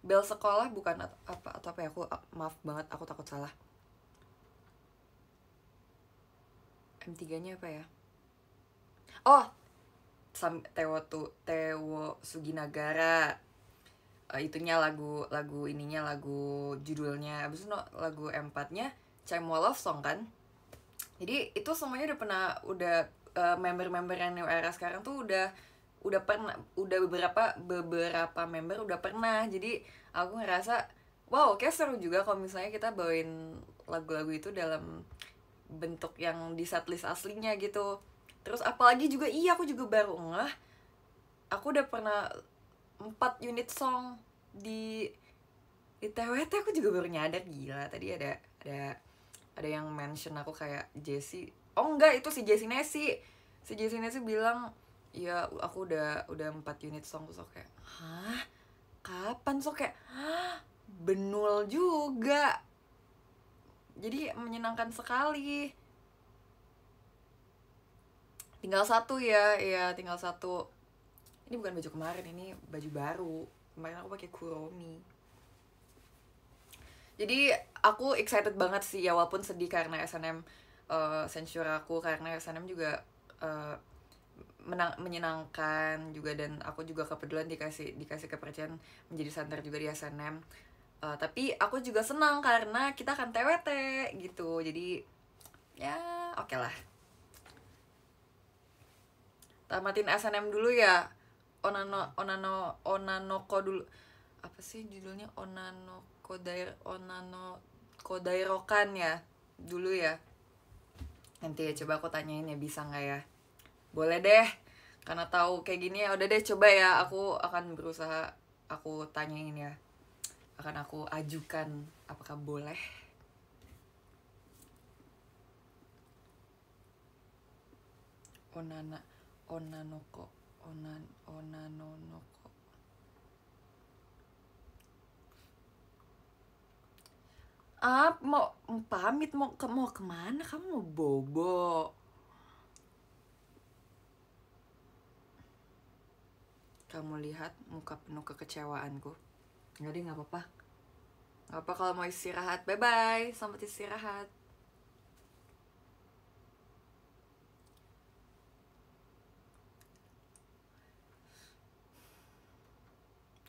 Speaker 1: bel sekolah bukan atau apa ya, aku maaf banget, aku takut salah. M3-nya apa ya? Oh, Tewo Suginagara. Itunya lagu ininya, lagu judulnya. Abis itu lagu M4-nya Chime Wall of Song kan. Jadi itu semuanya udah pernah, member-member yang New Era sekarang tuh udah pernah, udah beberapa member udah pernah. Jadi aku ngerasa wow, kayak seru juga kalau misalnya kita bawain lagu-lagu itu dalam bentuk yang di setlist aslinya gitu. Terus apalagi juga, iya, aku juga baru ngeh, aku udah pernah 4 unit song di TWT. Aku juga baru nyadar, gila. Tadi ada yang mention aku kayak Jessie, oh enggak, itu si Jessie Nesi. Si Jessie Nesi bilang, ya aku udah 4 unit song. Terus aku kayak, hah, kapan? So kayak, hah, benul juga. Jadi menyenangkan sekali. Tinggal satu ya, tinggal satu. Ini bukan baju kemarin, ini baju baru. Kemarin aku pakai Kuromi. Jadi aku excited banget sih ya, walaupun sedih karena SNM censure aku, karena SNM juga menyenangkan juga, dan aku juga kebetulan dikasih kepercayaan menjadi center juga di SNM. Tapi aku juga senang karena kita akan TWT gitu. Jadi ya oke lah. Tamatin SNM dulu ya. Onanoko dulu. Apa sih judulnya? Onanoko Dairokan ya dulu ya. Nanti ya coba aku tanyain ya, bisa nggak ya. Boleh deh, karena tahu kayak gini ya udah deh, coba ya, aku akan berusaha, aku tanyain ya, akan aku ajukan apakah boleh. Onanoko mau pamit, mau kemana kamu? Mau bobo? Kamu lihat muka penuh kekecewaanku. Nggak deh, nggak apa-apa. Nggak apa kalau mau istirahat. Bye bye, selamat istirahat.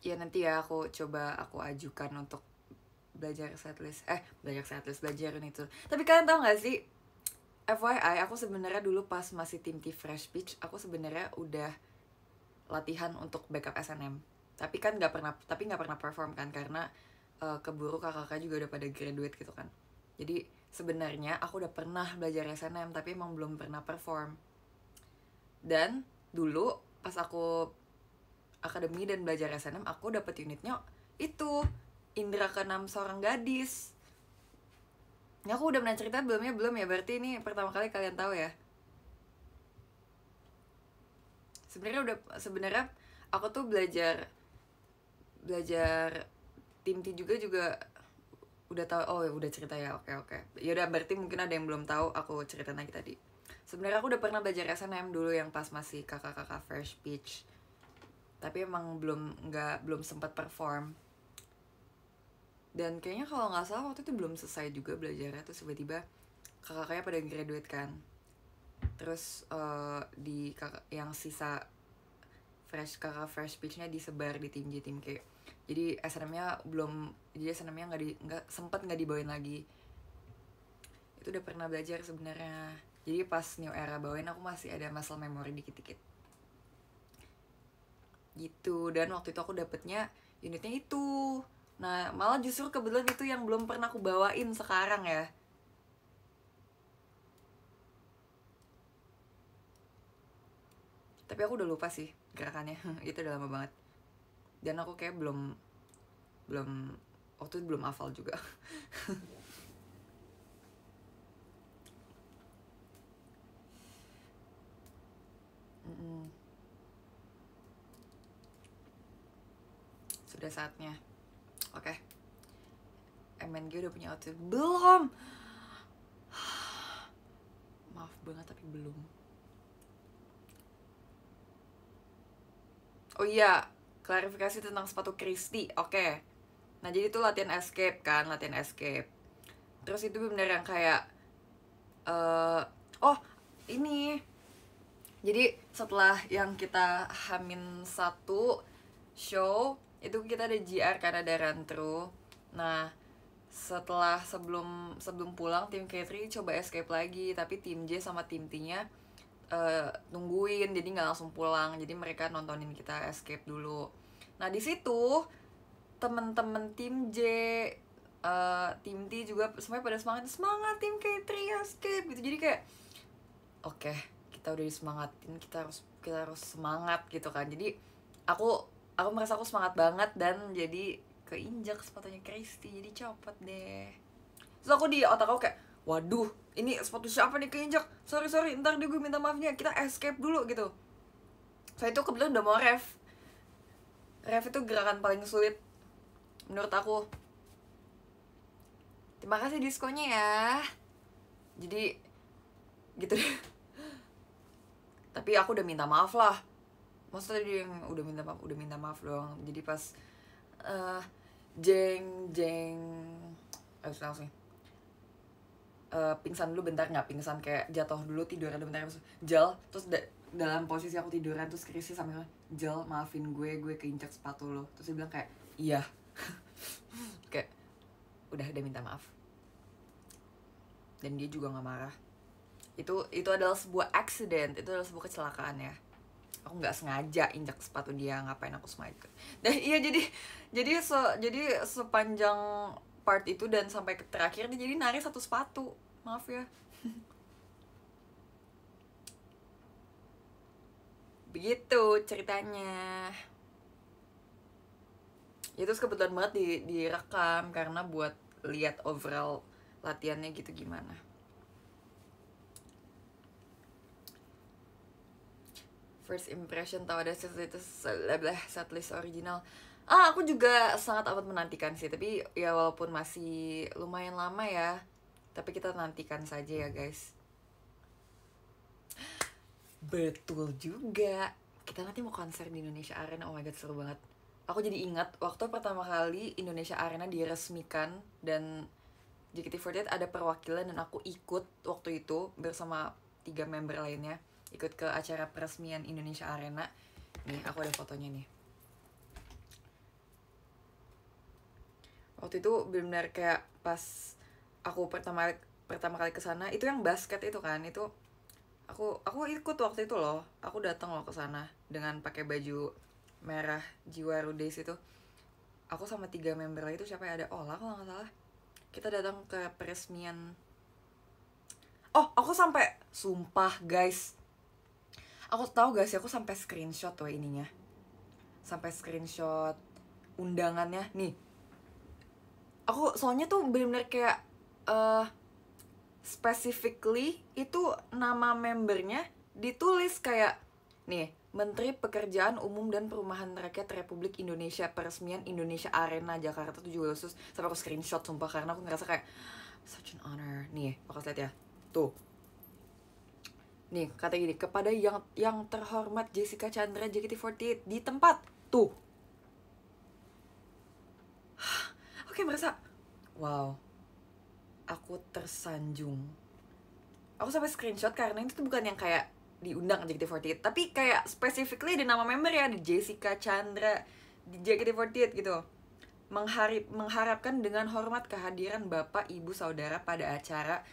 Speaker 1: Ya nanti ya aku coba aku ajukan untuk belajar belajarin itu. Tapi kalian tahu nggak sih, FYI, aku sebenarnya dulu pas masih tim T Fresh Beach, aku sebenarnya udah latihan untuk backup SNM. Tapi nggak pernah perform kan, karena keburu kakak juga udah pada graduate gitu kan. Jadi sebenarnya aku udah pernah belajar SNM, tapi emang belum pernah perform. Dan dulu pas aku akademi dan belajar SNM, aku dapet unitnya itu Indra Keenam Seorang Gadis. Ini aku udah pernah cerita belum ya? Berarti ini pertama kali kalian tahu ya. Sebenarnya aku tuh belajar tim T juga udah tahu. Oh ya udah cerita ya, oke. Ya udah, berarti mungkin ada yang belum tahu, aku cerita lagi tadi. Sebenarnya aku udah pernah belajar SNM dulu yang pas masih kakak-kakak Fresh Beach, tapi emang belum sempat perform. Dan kayaknya kalau nggak salah waktu itu belum selesai juga belajarnya, terus tiba-tiba kakak-kakaknya pada graduate kan. Terus di yang sisa kakak Fresh Beach-nya disebar di tim J, tim K. Jadi SNM-nya nggak dibawain lagi. Itu udah pernah belajar sebenarnya. Jadi pas New Era bawain, aku masih ada muscle memory dikit-dikit gitu. Dan waktu itu aku dapetnya unitnya itu. Nah malah justru kebetulan itu yang belum pernah aku bawain sekarang ya. Tapi aku udah lupa sih gerakannya. Itu udah lama banget. Dan aku kayak belum waktu itu belum hafal juga. Sudah saatnya. Oke. MNG udah punya outfit belum? Maaf banget tapi belum. Oh iya, klarifikasi tentang sepatu Christy. Oke. Nah jadi itu latihan escape. Terus itu bener yang kayak oh ini. Jadi setelah yang kita H-1 show, itu kita ada GR karena ada run through. Nah setelah sebelum sebelum pulang tim K3 coba escape lagi, tapi tim J sama tim T-nya nungguin, jadi nggak langsung pulang, jadi mereka nontonin kita escape dulu. Nah di situ temen-temen tim J, tim T juga semuanya pada semangat semangat tim K3 escape gitu, jadi kayak oke, kita udah disemangatin, kita harus semangat gitu kan. Jadi aku merasa aku semangat banget, dan jadi keinjak sepatunya Christy, jadi copot deh. Terus aku di otak aku kayak, waduh, ini sepatu siapa nih keinjak, sorry ntar deh gue minta maafnya, kita escape dulu gitu. Saya itu kebetulan udah mau ref itu gerakan paling sulit menurut aku. Terima kasih diskonya ya. Jadi gitu deh. Tapi aku udah minta maaf lah. Maksudnya dia yang udah minta maaf doang. Jadi pas langsung pingsan dulu bentar, nggak pingsan, kayak jatuh dulu, tidur ada bentar, terus Jel, terus dalam posisi aku tiduran, terus Chrissy sambil Jel maafin gue keinjak sepatu lo. Terus dia bilang kayak iya. Kayak udah minta maaf, dan dia juga nggak marah. Itu adalah sebuah accident, itu adalah sebuah kecelakaan ya. Aku nggak sengaja injak sepatu dia, ngapain aku sengaja. Dan iya, jadi sepanjang part itu dan sampai ke terakhir dia jadi nari satu sepatu, maaf ya. Begitu ceritanya. Ya terus kebetulan banget direkam karena buat lihat overall latihannya gitu gimana. First impression tahu ada setlist original. Aku juga sangat amat menantikan sih, tapi ya walaupun masih lumayan lama ya, tapi kita nantikan saja ya guys. Betul juga, kita nanti mau konser di Indonesia Arena. Oh my god, seru banget. Aku jadi ingat waktu pertama kali Indonesia Arena diresmikan dan JKT48 ada perwakilan, dan aku ikut waktu itu bersama 3 member lainnya, ikut ke acara peresmian Indonesia Arena. Nih, aku ada fotonya nih. Waktu itu benar-benar kayak pas aku pertama kali kesana, itu yang basket itu kan, itu aku ikut waktu itu loh. Aku datang loh ke sana dengan pakai baju merah Jiwaru Days itu. Aku sama 3 member lagi itu, siapa ya, ada Ola kalau nggak salah. Kita datang ke peresmian. Oh, aku sampai, sumpah guys, aku tahu gak sih, aku sampai screenshot tuh ininya, sampai screenshot undangannya nih. Aku soalnya tuh bener-bener kayak specifically itu nama membernya ditulis kayak nih, Menteri Pekerjaan Umum dan Perumahan Rakyat Republik Indonesia, peresmian Indonesia Arena Jakarta 7 Agustus. Sampai aku screenshot sumpah, karena aku ngerasa kayak such an honor. Nih, aku lihat ya. Tuh. Nih, kata gini, kepada yang terhormat Jessica Chandra JKT48 di tempat. Tuh. Oke, merasa wow. Aku tersanjung. Aku sampai screenshot karena itu tuh bukan yang kayak diundang JKT48, tapi kayak specifically ada nama member ya, ada Jessica Chandra di JKT48 gitu. Mengharapkan dengan hormat kehadiran Bapak, Ibu, Saudara pada acara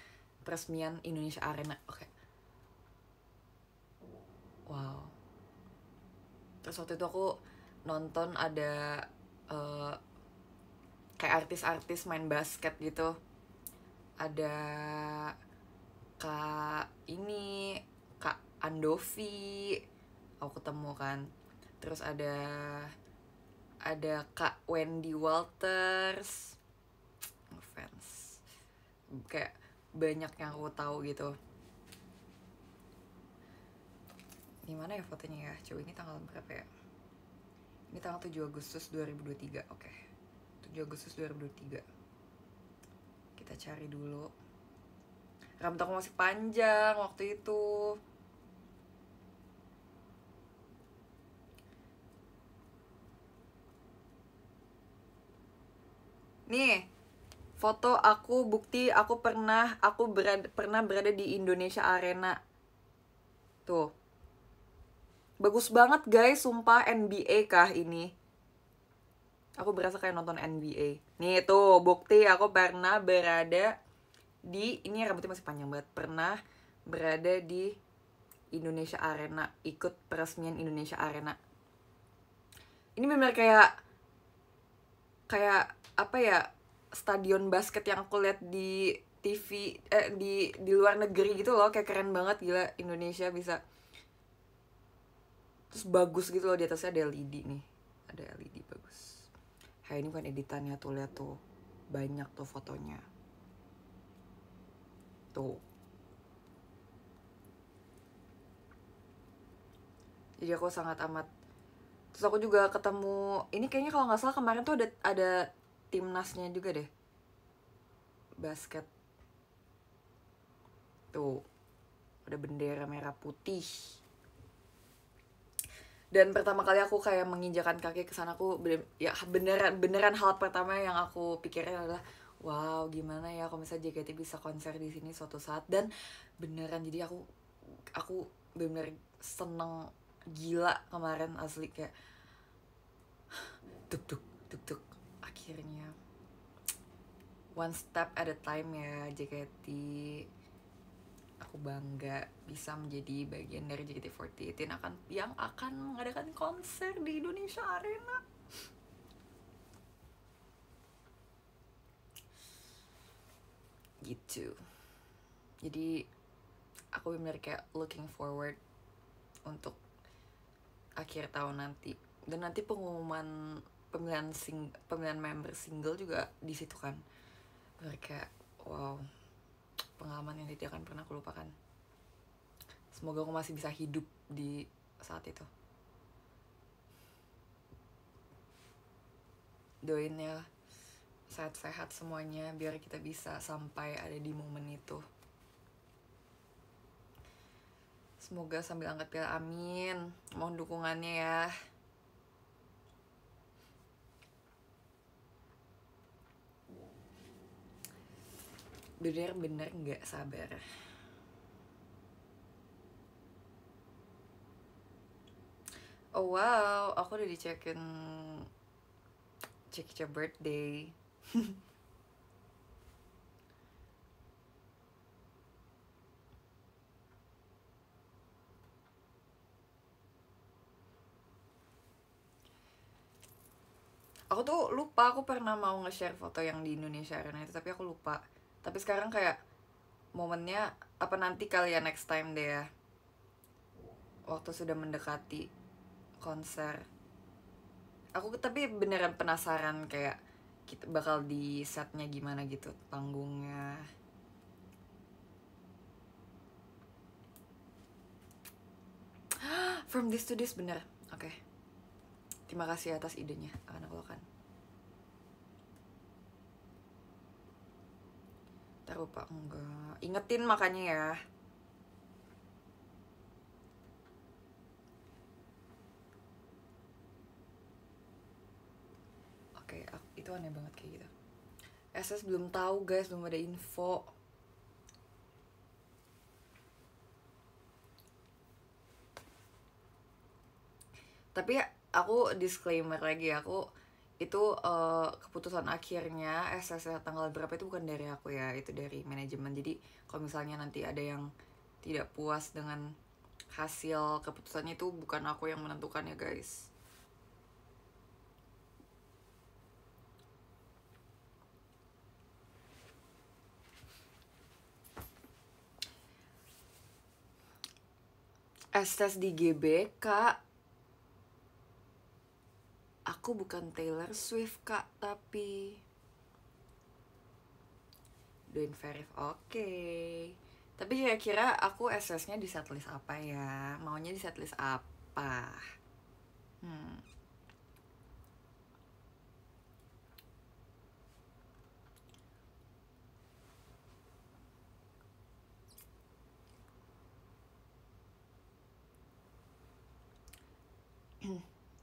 Speaker 1: peresmian Indonesia Arena. Oke. Wow. Terus waktu itu aku nonton ada kayak artis-artis main basket gitu. Ada Kak Andovi, aku ketemu kan. Terus ada Kak Wendy Walters, fans, kayak banyak yang aku tahu gitu. Ini mana ya fotonya ya? Coba, ini tanggal berapa ya? Ini tanggal 7 Agustus 2023. Oke. 7 Agustus 2023. Kita cari dulu. Rambut aku masih panjang waktu itu. Nih, foto aku, bukti aku pernah berada di Indonesia Arena. Tuh. Bagus banget guys, sumpah. NBA kah ini? Aku berasa kayak nonton NBA. Nih tuh bukti aku pernah berada di, ini rambutnya masih panjang banget, pernah berada di Indonesia Arena, ikut peresmian Indonesia Arena. Ini benar kayak apa ya, stadion basket yang aku lihat di TV, di luar negeri gitu loh, kayak keren banget, gila Indonesia bisa. Terus bagus gitu loh, di atasnya ada LED nih, ada LED bagus. Hai, ini bukan editannya tuh, lihat tuh, banyak tuh fotonya tuh. Jadi aku sangat amat. Terus aku juga ketemu, ini kayaknya kalau nggak salah kemarin tuh ada timnasnya juga deh, basket tuh, ada bendera merah putih. Dan pertama kali aku kayak menginjakan kaki ke sana, aku beneran hal pertama yang aku pikirin adalah wow, gimana ya kalau misalnya JKT bisa konser di sini suatu saat. Dan beneran, jadi aku bener seneng gila kemarin, asli kayak tuk tuk tuk tuk, akhirnya one step at a time ya JKT. Aku bangga bisa menjadi bagian dari JKT48 yang akan mengadakan konser di Indonesia Arena. Gitu. Jadi aku bener kayak looking forward untuk akhir tahun nanti. Dan nanti pengumuman pemilihan member single juga di situ kan. Bener kayak wow, pengalaman yang tidak akan pernah aku lupakan. Semoga aku masih bisa hidup di saat itu. Doain ya, sehat-sehat semuanya biar kita bisa sampai ada di momen itu. Semoga sambil angkat piala, amin. Mohon dukungannya ya. Bener-bener gak sabar. Oh wow, aku udah dicekin Cikca birthday. Aku tuh lupa, aku pernah mau nge-share foto yang di Indonesia Arena itu, tapi aku lupa. Tapi sekarang kayak momennya apa, nanti kali ya, next time deh ya, waktu sudah mendekati konser. Aku tapi beneran penasaran kayak kita bakal di setnya gimana gitu, panggungnya. From this to this, bener. Oke. Terima kasih atas idenya, akan aku lakukan. Ntar lupa, enggak. Ingetin makanya ya. Oke, itu aneh banget kayak gitu. SS belum tahu guys, belum ada info. Tapi aku disclaimer lagi, aku itu keputusan akhirnya SS tanggal berapa itu bukan dari aku ya, itu dari manajemen. Jadi kalau misalnya nanti ada yang tidak puas dengan hasil keputusannya, itu bukan aku yang menentukan ya guys. SS di GBK, aku bukan Taylor Swift kak, tapi doing verif. Oke. Tapi kira-kira aku SS-nya di setlist apa ya? Maunya di setlist apa?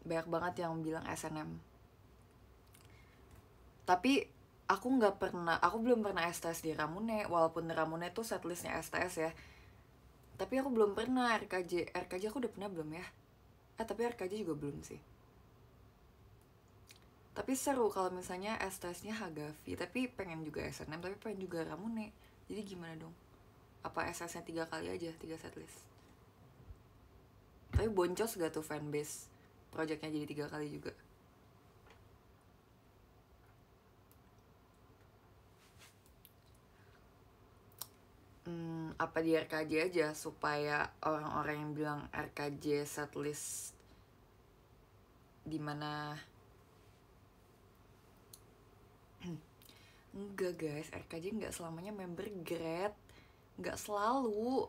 Speaker 1: Banyak banget yang bilang SNM. Tapi aku belum pernah STS di Ramune. Walaupun Ramune tuh setlistnya STS ya, tapi aku belum pernah RKJ aku udah pernah belum ya? Tapi RKJ juga belum sih. Tapi seru kalau misalnya STS-nya Hagafi, tapi pengen juga SNM, tapi pengen juga Ramune. Jadi gimana dong? Apa SS-nya 3 kali aja, 3 setlist? Tapi boncos gak tuh fanbase projectnya jadi 3 kali juga? Apa di RKJ aja supaya orang-orang yang bilang RKJ setlist dimana enggak guys, RKJ nggak selamanya member grade, nggak selalu,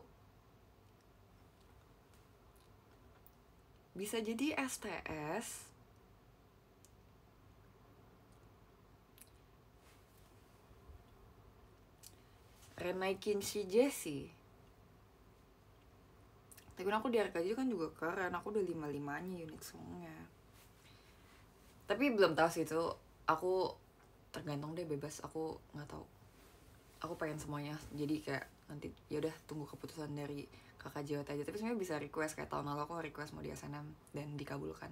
Speaker 1: bisa jadi STS. Renaikin si Jessie, tapi aku di RKJ kan juga keren, aku udah 5-5-nya unit songnya. Tapi belum tahu sih itu, aku tergantung deh, bebas, aku nggak tahu. Aku pengen semuanya, jadi kayak nanti ya udah tunggu keputusan dari kakak JWT aja. Tapi sebenarnya bisa request, kayak tahun lalu aku request mau di SNM dan dikabulkan.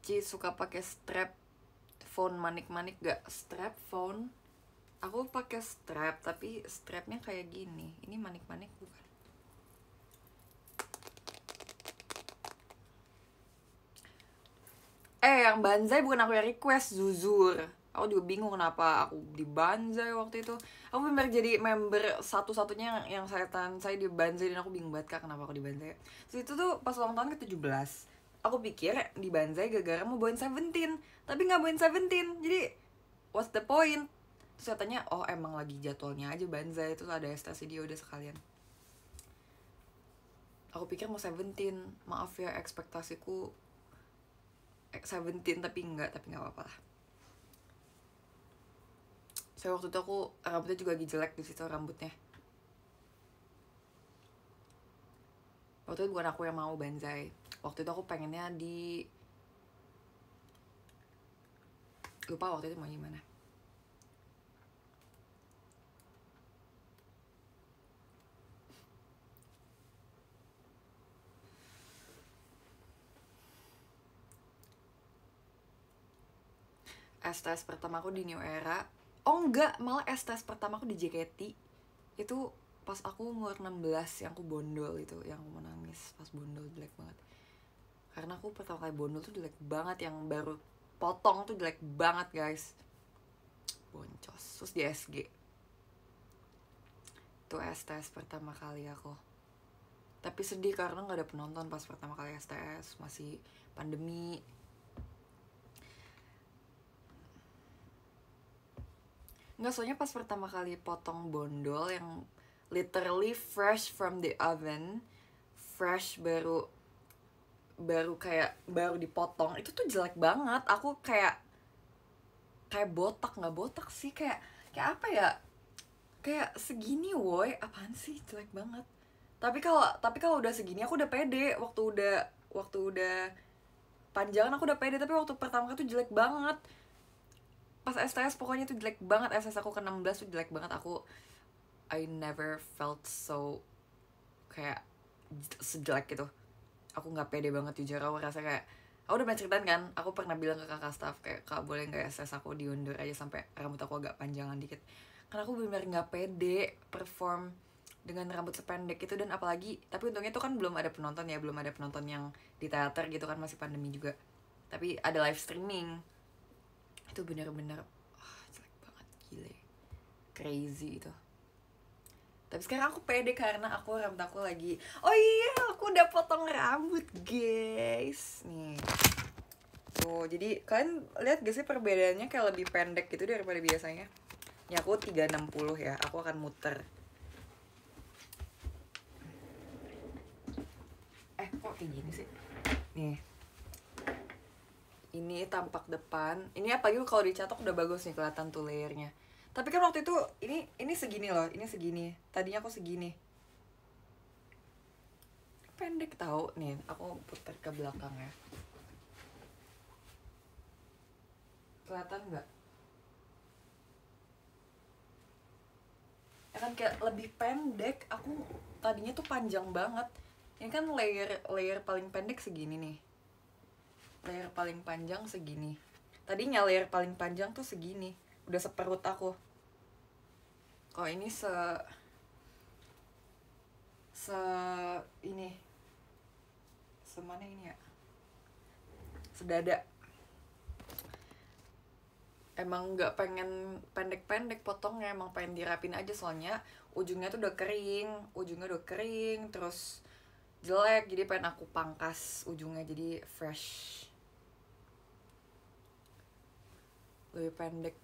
Speaker 1: Ci suka pakai strap phone manik-manik gak? Strap phone? Aku pakai strap, tapi strapnya kayak gini. Ini manik-manik bukan? Yang banzai bukan aku yang request, Zuzur. Aku juga bingung kenapa aku di banzai waktu itu. Aku bener jadi member satu-satunya yang saya di banzai, dan aku bingung banget kak kenapa aku di banzai. Terus itu tuh pas ulang tahun ke-17, aku pikir di banzai gara-gara mau bawain Seventeen, tapi nggak bawain Seventeen. Jadi what's the point? Terus katanya oh emang lagi jadwalnya aja banzai, itu ada STS dia udah sekalian. Aku pikir mau Seventeen, maaf ya ekspektasiku Seventeen, tapi nggak apa-apa lah. Saya waktu itu aku rambutnya juga lagi jelek di situ rambutnya. Waktu itu bukan aku yang mau banzai. Waktu itu aku pengennya di, lupa waktu itu mau gimana. STS pertama aku di New Era. Oh enggak, malah STS pertama aku di JKT. Itu pas aku umur 16 yang aku bondol itu, yang aku menangis pas bondol, jelek banget. Karena aku pertama kali bondol tuh jelek banget, yang baru potong tuh jelek banget guys. Boncos. Terus di SG. Itu STS pertama kali aku. Tapi sedih karena gak ada penonton pas pertama kali STS, masih pandemi. Nggak, soalnya pas pertama kali potong bondol yang literally fresh from the oven, fresh baru kayak baru dipotong, itu tuh jelek banget. Aku kayak botak, nggak botak sih, kayak apa ya, kayak segini woi, apaan sih, jelek banget. Tapi kalau udah segini aku udah pede, waktu udah panjangan aku udah pede, tapi waktu pertama kali tuh jelek banget. Pas STS pokoknya tuh jelek banget. STS aku ke-16 tuh jelek banget. I never felt so kayak sejelek gitu. Aku nggak pede banget jujur. Aku rasa kayak, aku udah pernah ceritain kan, aku pernah bilang ke kakak staff kayak, kak boleh nggak STS aku diundur aja sampai rambut aku agak panjangan dikit, karena aku benar-benar nggak pede perform dengan rambut sependek itu. Dan apalagi, tapi untungnya itu kan belum ada penonton ya, belum ada penonton yang di teater gitu kan, masih pandemi juga, tapi ada live streaming. Itu bener-bener jelek banget, gile, crazy itu. Tapi sekarang aku pede karena aku rambut aku lagi, oh iya aku udah potong rambut guys, nih tuh. Jadi kalian lihat gak sih perbedaannya, kayak lebih pendek gitu daripada biasanya. Ya aku 360 ya, aku akan muter. Kok kayak gini sih, nih ini tampak depan, ini apalagi kalau dicatok udah bagus nih, kelihatan tuh layernya. Tapi kan waktu itu ini segini loh, ini segini, tadinya aku segini, pendek tahu. Nih aku putar ke belakang ya, kelihatan nggak? kan kayak lebih pendek. Aku tadinya tuh panjang banget. Ini kan layer paling pendek segini nih, layer paling panjang segini. Tadinya layer paling panjang tuh segini, udah seperut aku. Kok ini ini semana ini ya, sedada. Emang nggak pengen pendek-pendek potongnya, emang pengen dirapin aja, soalnya ujungnya tuh udah kering, terus jelek, jadi pengen aku pangkas ujungnya jadi fresh, lebih pendek.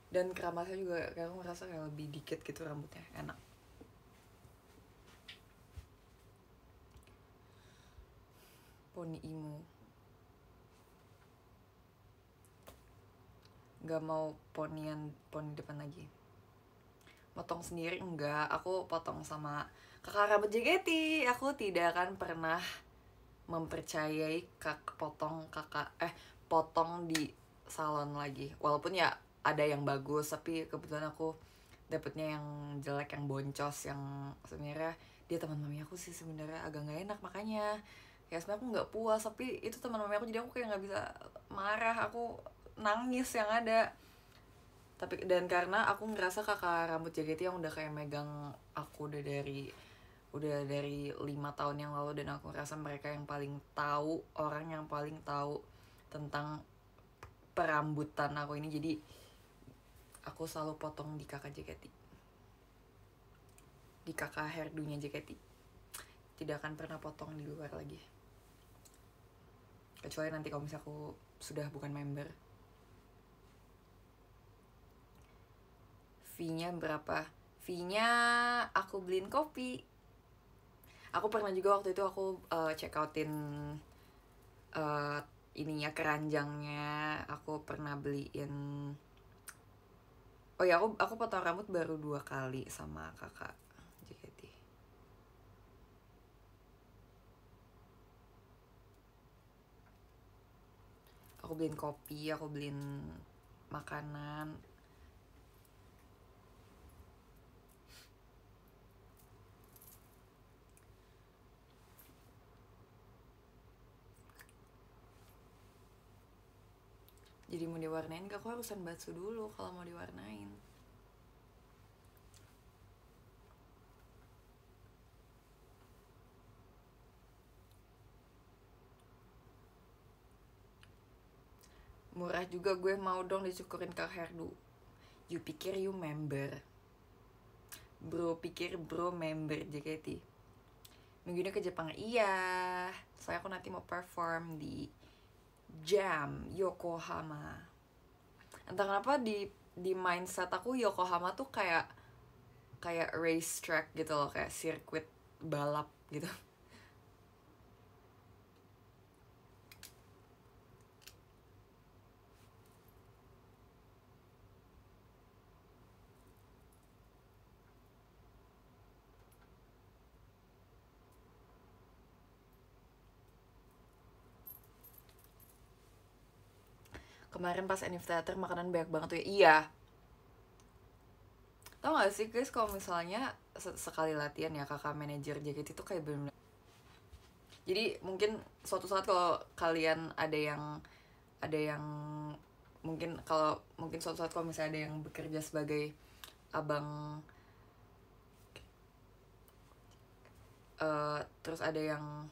Speaker 1: Dan keramasnya juga kayak aku ngerasa kayak lebih dikit gitu rambutnya, enak. Poni imo, nggak mau poni depan lagi. Potong sendiri enggak, aku potong sama kakak rambut JKT. Aku tidak akan pernah mempercayai potong di salon lagi. Walaupun ya ada yang bagus, tapi kebetulan aku dapetnya yang jelek, yang boncos, yang sebenarnya dia teman mami aku sih, sebenarnya agak nggak enak. Makanya ya sebenarnya aku nggak puas, tapi itu teman mami aku, jadi aku kayak nggak bisa marah, aku nangis yang ada. Tapi dan karena aku ngerasa kakak rambut JKT yang udah kayak megang aku udah dari 5 tahun yang lalu, dan aku ngerasa mereka yang paling tahu, orang yang paling tahu tentang perambutan aku ini. Jadi aku selalu potong di kakak JKT, di kakak hairdo-nya JKT. Tidak akan pernah potong di luar lagi, kecuali nanti kalau misalnya aku sudah bukan member. Fee-nya berapa? Fee-nya aku beliin kopi. Aku pernah juga waktu itu aku check outin ininya, keranjangnya. Aku pernah beliin. Oh ya, aku potong rambut baru 2 kali sama kakak JKT. Aku beliin kopi, aku beliin makanan. Jadi mau diwarnain gak? Aku harusan batsu dulu kalau mau diwarnain. Murah juga, gue mau dong dicukurin ke hairdo. You pikir you member? Bro pikir bro member JKT. Minggu ini ke Jepang, iya. Soalnya aku nanti mau perform di Jam Yokohama. Entah kenapa di mindset aku Yokohama tuh kayak race track gitu loh, kayak sirkuit balap gitu. Kemarin pas Anif Theater makanan banyak banget tuh ya. Iya. Tau gak sih guys, kalau misalnya sekali latihan ya, kakak manajer JKT itu kayak bener-bener. Jadi mungkin suatu saat kalau kalian ada yang mungkin suatu saat kalau misalnya ada yang bekerja sebagai abang, terus ada yang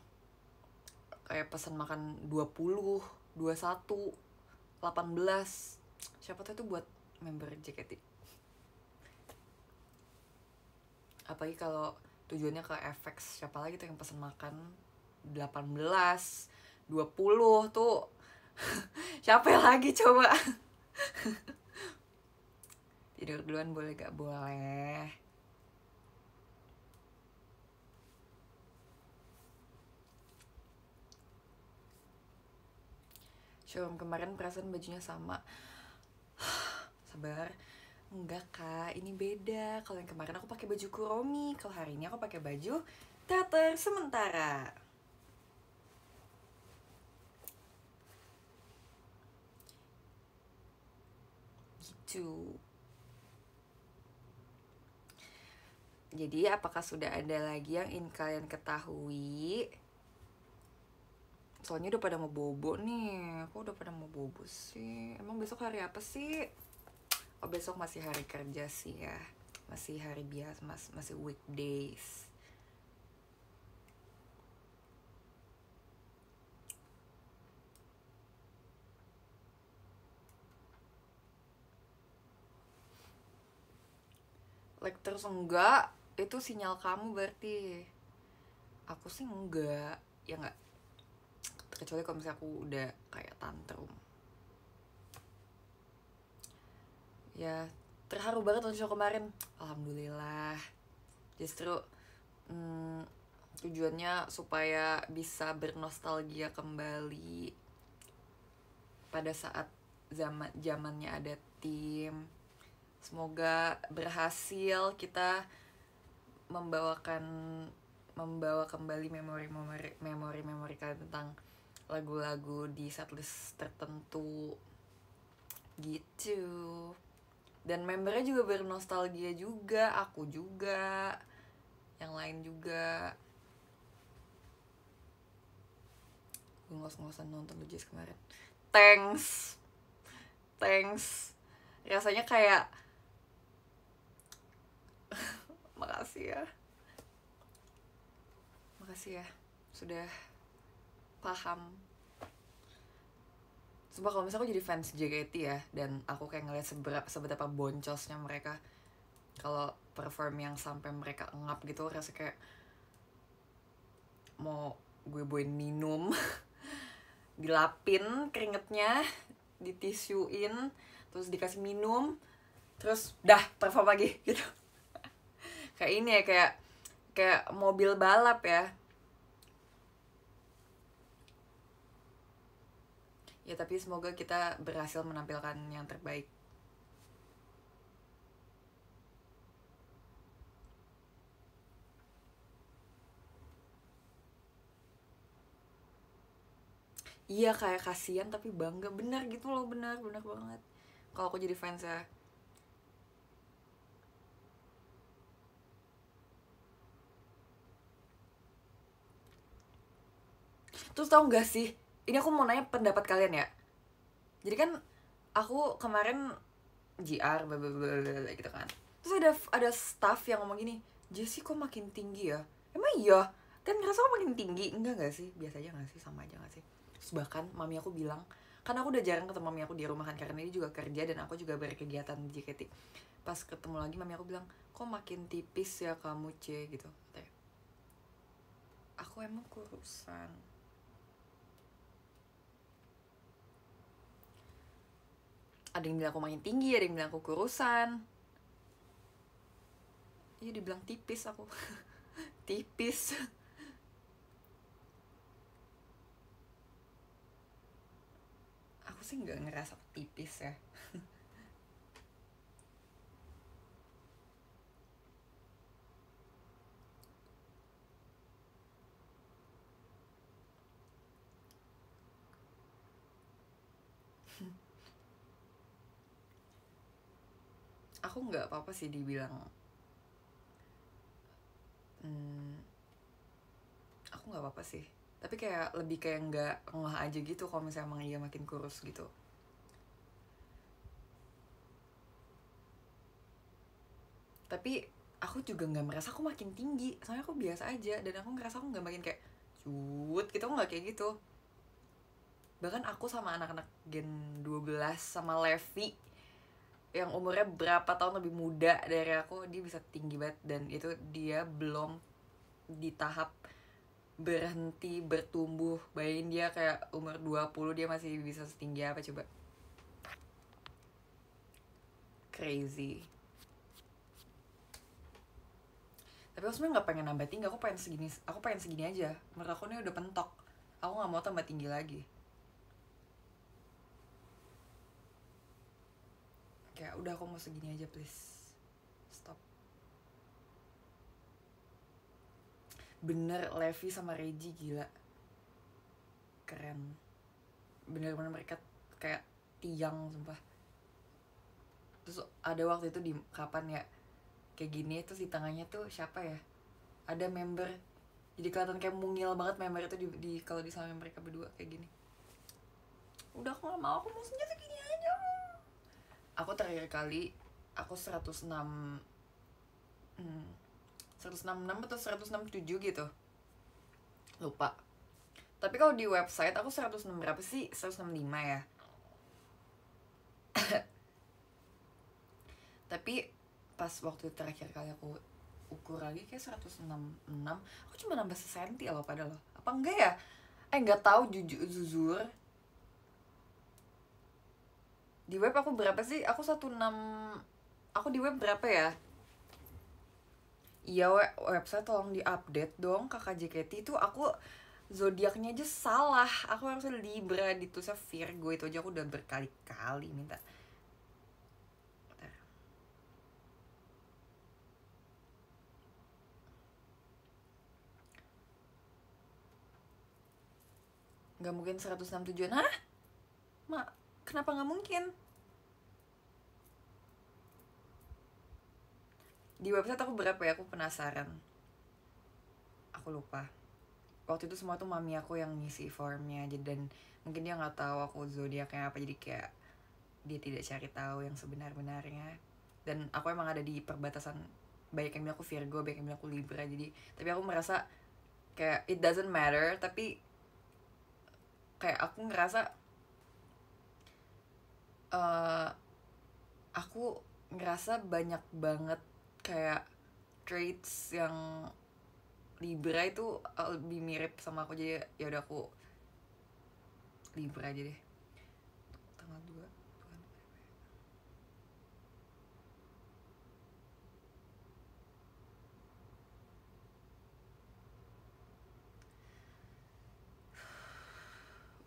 Speaker 1: kayak pesan makan 20, 21, 18, siapa tuh itu buat member JKT. Apalagi kalau tujuannya ke FX, siapa lagi tuh yang pesan makan 18, 20 tuh. Siapa lagi coba? Tidur duluan boleh gak? Boleh. Showroom kemarin perasaan bajunya sama. Sabar. Enggak kak, ini beda. Kalau yang kemarin aku pakai baju Kuromi, kalau hari ini aku pakai baju teater sementara. Gitu. Jadi apakah sudah ada lagi yang ingin kalian ketahui? Soalnya udah pada mau bobo nih. Aku udah pada mau bobo sih. Emang besok hari apa sih? Oh, besok masih hari kerja sih ya. Masih hari biasa, masih weekdays. Like terus enggak, itu sinyal kamu berarti. Aku sih enggak. Ya enggak. Kecuali kalau misalnya aku udah kayak tantrum. Ya, terharu banget nonton show kemarin. Alhamdulillah. Justru tujuannya supaya bisa bernostalgia kembali pada saat zamannya ada tim. Semoga berhasil kita membawa kembali memori kalian tentang lagu-lagu di setlist tertentu gitu. Dan membernya juga bernostalgia juga, aku juga, yang lain juga. Gue ngos-ngosan nonton The Jazz kemarin. Thanks. Rasanya kayak makasih ya sudah paham. Sumpah kalau misalnya aku jadi fans JKT ya, dan aku kayak ngeliat seberapa boncosnya mereka kalau perform yang sampai mereka engap gitu, rasa kayak mau gue bawain minum dilapin keringetnya, ditisuin, terus dikasih minum, terus dah perform lagi gitu. Kayak ini ya, kayak mobil balap ya. Ya tapi semoga kita berhasil menampilkan yang terbaik. Iya, kayak kasihan tapi bangga, benar gitu loh, benar banget kalau aku jadi fans ya. Terus tau gak sih, ini aku mau nanya pendapat kalian ya. Jadi kan aku kemarin GR blablabla gitu kan. Terus ada staff yang ngomong gini, Jessie kok makin tinggi ya? Emang iya? Kan ngerasa kok makin tinggi? Enggak gak sih? Biasa aja gak sih? Sama aja gak sih? Terus bahkan mami aku bilang, kan aku udah jarang ketemu mami aku di rumah kan, karena dia juga kerja dan aku juga berkegiatan di JKT. Pas ketemu lagi mami aku bilang, kok makin tipis ya kamu C gitu. Katanya, aku emang kurusan. Ada yang bilang aku makin tinggi, ada yang bilang aku kurusan. Iya, dibilang tipis aku. Tipis. Aku sih nggak ngerasa tipis ya. Aku nggak apa-apa sih dibilang aku nggak apa-apa sih, tapi kayak lebih kayak nggak ngeh aja gitu kalau misalnya emang iya makin kurus gitu. Tapi aku juga nggak merasa aku makin tinggi, soalnya aku biasa aja, dan aku ngerasa aku nggak makin kayak cut gitu, aku nggak kayak gitu. Bahkan aku sama anak-anak Gen 12 sama Levi yang umurnya berapa tahun lebih muda dari aku, dia bisa tinggi banget, dan itu dia belum di tahap berhenti bertumbuh. Bayangin dia kayak umur 20 dia masih bisa setinggi apa coba. Crazy. Tapi aku sebenarnya nggak pengen nambah tinggi, aku pengen segini aja. Menurut aku ini udah pentok, aku nggak mau tambah tinggi lagi. Kayak udah, aku mau segini aja please, stop. Bener, Levi sama Reggie gila, keren. Bener-bener mereka kayak tiang sumpah. Terus ada waktu itu di kapan ya, kayak gini, terus di tengahnya tuh siapa ya, ada member, jadi kelihatan kayak mungil banget member itu di kalau di sama mereka berdua kayak gini. Udah aku gak mau, aku mau segini aja. Aku terakhir kali aku 106 166 atau 167 gitu, lupa. Tapi kalau di website aku 106 berapa sih, 165 ya. Tapi pas waktu terakhir kali aku ukur lagi kayak 166, aku cuma nambah sesenti loh padahal loh. Apa enggak ya? Nggak tahu, jujur. Di web aku berapa sih? Aku 16. Aku di web berapa ya? Iya, website tolong diupdate dong, kakak JKT itu aku zodiaknya aja salah. Aku harusnya Libra, ditulisnya Virgo, itu aja aku udah berkali-kali minta. Nggak mungkin 167. Hah? Kenapa nggak mungkin? Di website aku berapa ya? Aku penasaran. Aku lupa. Waktu itu semua tuh mami aku yang ngisi formnya aja, dan mungkin dia nggak tahu aku zodiaknya apa, jadi kayak dia tidak cari tahu yang sebenar-benarnya. Dan aku emang ada di perbatasan, banyak yang bilang aku Virgo, banyak yang bilang aku Libra, jadi tapi aku merasa kayak it doesn't matter. Tapi kayak aku ngerasa aku ngerasa banyak banget kayak traits yang Libra itu lebih mirip sama aku, jadi ya udah aku Libra aja deh. Tanggal 2 bukan.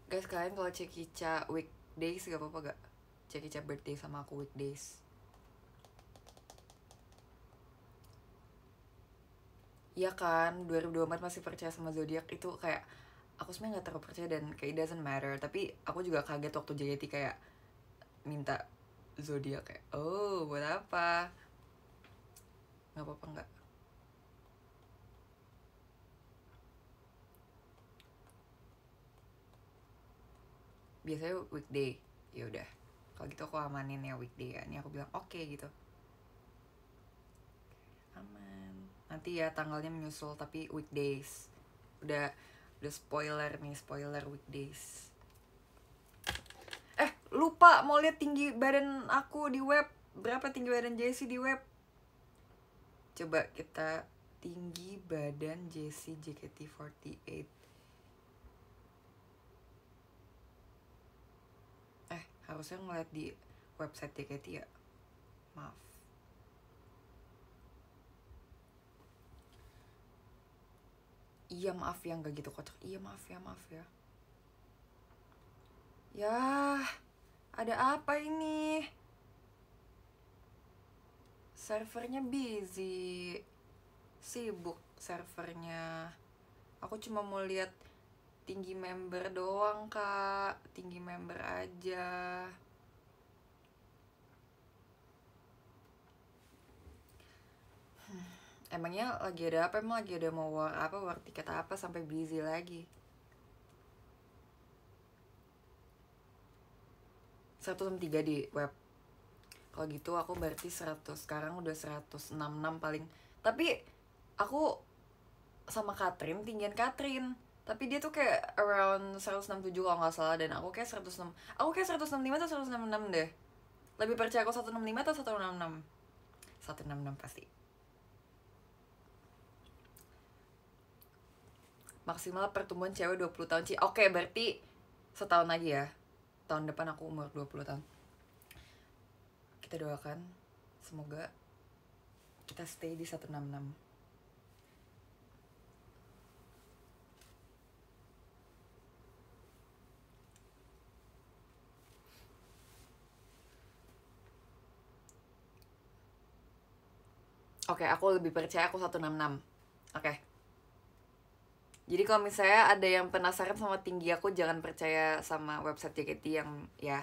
Speaker 1: Guys, kalian kalau Cekica weekdays gak apa-apa gak? Cekica birthday sama aku weekdays. Iya kan, 2024 masih percaya sama zodiak itu kayak aku sebenarnya nggak terlalu percaya dan kayak it doesn't matter. Tapi aku juga kaget waktu JKT kayak minta zodiak, kayak oh buat apa? Nggak apa-apa nggak? Biasanya weekday. Ya udah, kalau gitu aku amanin ya weekday ya. Ini aku bilang oke gitu. Aman. Nanti ya tanggalnya menyusul tapi weekdays. Udah spoiler nih, spoiler weekdays. Lupa mau lihat tinggi badan aku di web. Berapa tinggi badan Jessie di web? Coba kita tinggi badan Jessie JKT48. Harusnya ngeliat di website JKT ya. Maaf. Iya maaf ya, nggak gitu kocak. Iya maaf ya. Ya, ada apa ini? Servernya busy. Sibuk servernya. Aku cuma mau lihat tinggi member doang, Kak. Tinggi member aja. Emangnya lagi ada apa? Emang lagi ada mau war apa? War tiket apa sampai busy lagi? 103 di web. Kalau gitu aku berarti 100. Sekarang udah 166 paling. Tapi aku sama Katrin, tinggian Katrin. Tapi dia tuh kayak around 167 kalau nggak salah, dan aku kayak 106. Aku kayak 165 atau 166 deh. Lebih percaya aku 165 atau 166? 166 pasti. Maksimal pertumbuhan cewek 20 tahun sih. Oke, berarti setahun lagi ya. Tahun depan aku umur 20 tahun. Kita doakan semoga kita stay di 166. Oke, aku lebih percaya aku 166. Oke. Jadi kalau misalnya ada yang penasaran sama tinggi aku, jangan percaya sama website JKT yang ya.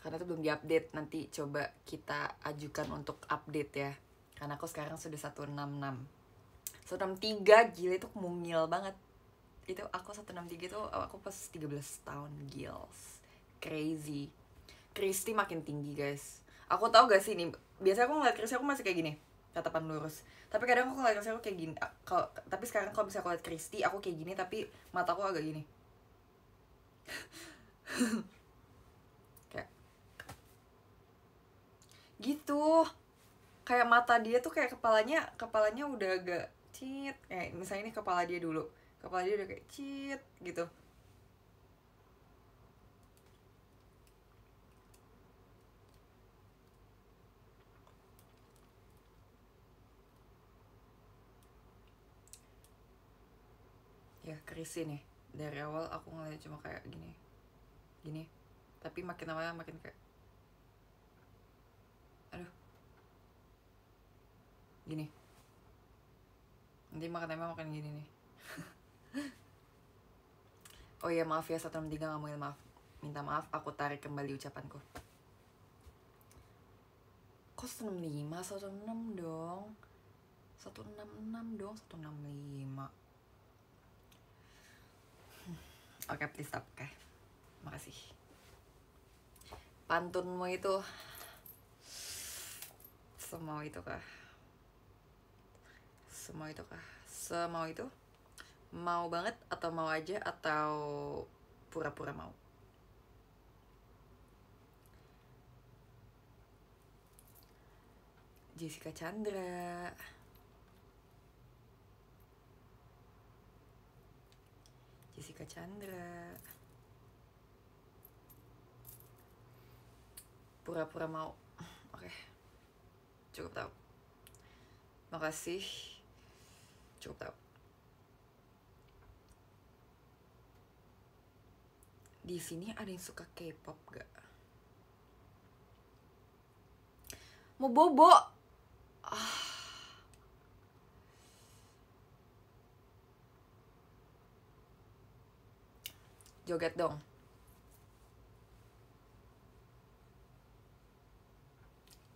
Speaker 1: karena itu belum diupdate. Nanti coba kita ajukan untuk update ya, karena aku sekarang sudah 166. 163, gila itu mungil banget. Itu aku 163 itu aku pas 13 tahun, gils. Crazy. Kristi makin tinggi guys. Aku tahu gak sih nih, biasanya aku ngeliat Kristi aku masih kayak gini, tatapan lurus. Tapi kadang aku ngeliat Kristi aku kayak gini. Tapi sekarang kalau bisa aku liat Kristi aku kayak gini, tapi mataku agak gini. Kayak gitu. Kayak mata dia tuh kayak kepalanya udah agak cit. Misalnya ini kepala dia dulu. Kepala dia udah kayak cit gitu. Ya Krisi nih, dari awal aku ngeliat cuma kayak gini, tapi makin lama makin kayak aduh gini, nanti makan emang makan gini nih. Oh iya maaf ya 163 ngomongin maaf, minta maaf, aku tarik kembali ucapanku. Kok 165, 166 dong, 166 dong, 165. Oke, please stop. Oke, makasih. Pantunmu itu semau itu kah? Semau itu kah? Semau itu? Mau banget atau mau aja atau pura-pura mau? Jessica Chandra. Jessica Chandra. Pura-pura mau. Oke. Cukup tahu. Makasih. Cukup tahu. Di sini ada yang suka K-pop gak? Mau bobo. Joget dong.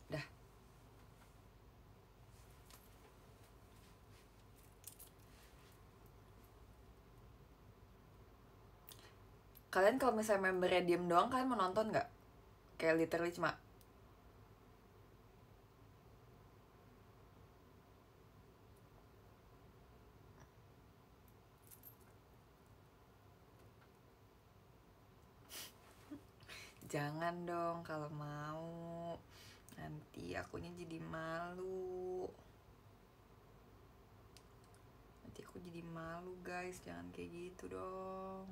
Speaker 1: Dah. Kalian kalau misalnya membernya diem doang, kalian mau nonton gak? Kayak literally cuma jangan dong kalau mau, nanti akunya jadi malu. Nanti aku jadi malu guys, jangan kayak gitu dong.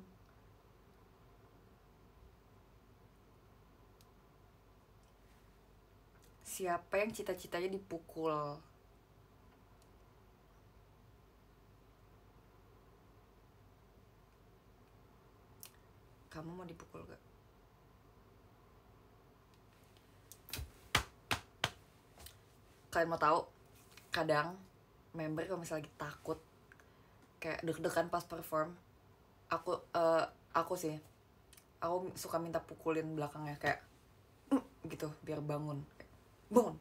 Speaker 1: Siapa yang cita-citanya dipukul? Kamu mau dipukul gak? Kalian mau tahu? Kadang member kalau misalnya lagi takut, kayak deg-degan pas perform, aku sih, aku suka minta pukulin belakangnya kayak gitu biar bangun, bangun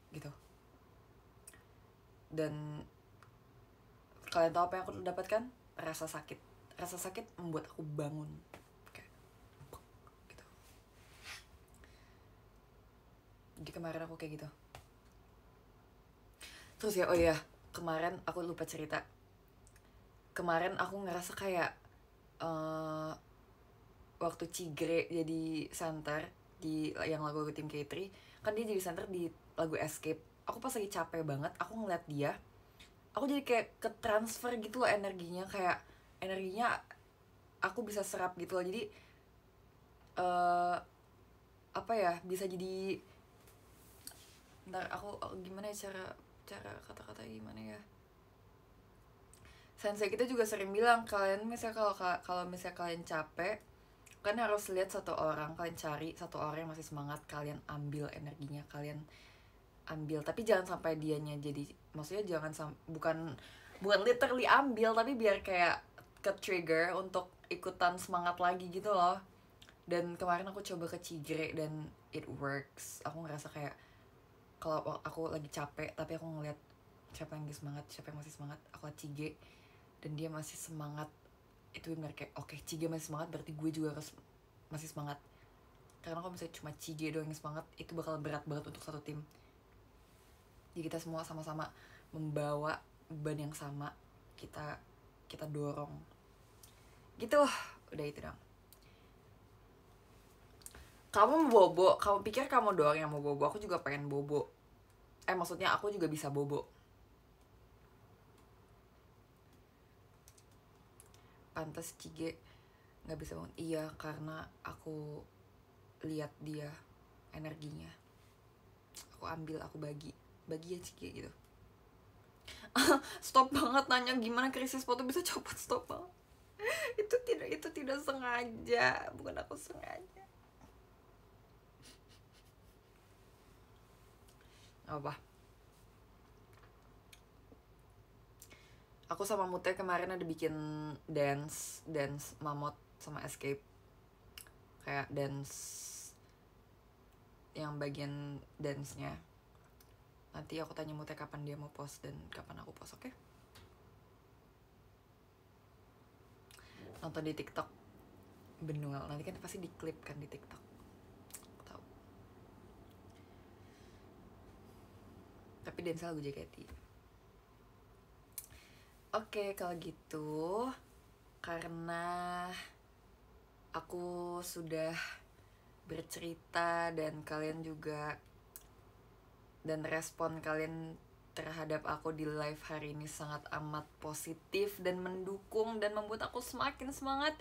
Speaker 1: gitu. Dan kalian tahu apa yang aku dapatkan? Rasa sakit membuat aku bangun kayak gitu. Jadi kemarin aku kayak gitu. Terus ya, oh iya, kemarin aku lupa cerita. Kemarin aku ngerasa kayak waktu Cigre jadi center di yang lagu Team K3, kan dia jadi center di lagu Escape. Aku pas lagi capek banget, aku ngeliat dia, aku jadi kayak ke transfer gitu loh energinya, kayak energinya aku bisa serap gitu loh. Jadi apa ya, bisa jadi, ntar aku gimana ya cara kata-kata gimana ya, sensei kita juga sering bilang, kalian misalnya kalau misalnya kalian capek, kan harus lihat satu orang, kalian cari satu orang yang masih semangat, kalian ambil energinya, kalian ambil, tapi jangan sampai dianya jadi, maksudnya bukan literally ambil, tapi biar kayak ke trigger untuk ikutan semangat lagi gitu loh. Dan kemarin aku coba ke Cigre dan it works. Aku ngerasa kayak kalau aku lagi capek tapi aku ngeliat siapa yang semangat, siapa yang masih semangat, aku liat Cige dan dia masih semangat, itu benar kayak oke, Cige masih semangat berarti gue juga harus masih semangat. Karena kalau misalnya cuma Cige doang yang semangat, itu bakal berat banget untuk satu tim. Jadi kita semua sama-sama membawa beban yang sama, kita dorong gitu. Udah itu dong. Kamu bobo, kamu pikir kamu doang yang mau bobo? Aku juga pengen bobo. Maksudnya aku juga bisa bobo. Pantas Cige nggak bisa bangun. Iya, karena aku lihat dia energinya. Aku ambil, aku bagi ya Cige gitu. Stop banget nanya gimana krisis foto bisa cepat, stop banget. itu tidak sengaja, bukan aku sengaja. Apa? Aku sama Mute kemarin ada bikin dance mamot sama escape. Kayak dance yang bagian dance-nya. Nanti aku tanya Mute kapan dia mau post dan kapan aku post, oke? Nonton di TikTok Benul, nanti kan pasti diklip kan di TikTok. Tahu. Tapi dance lagu JKT. Oke, kalau gitu karena aku sudah bercerita dan kalian juga, dan respon kalian terhadap aku di live hari ini sangat amat positif dan mendukung dan membuat aku semakin semangat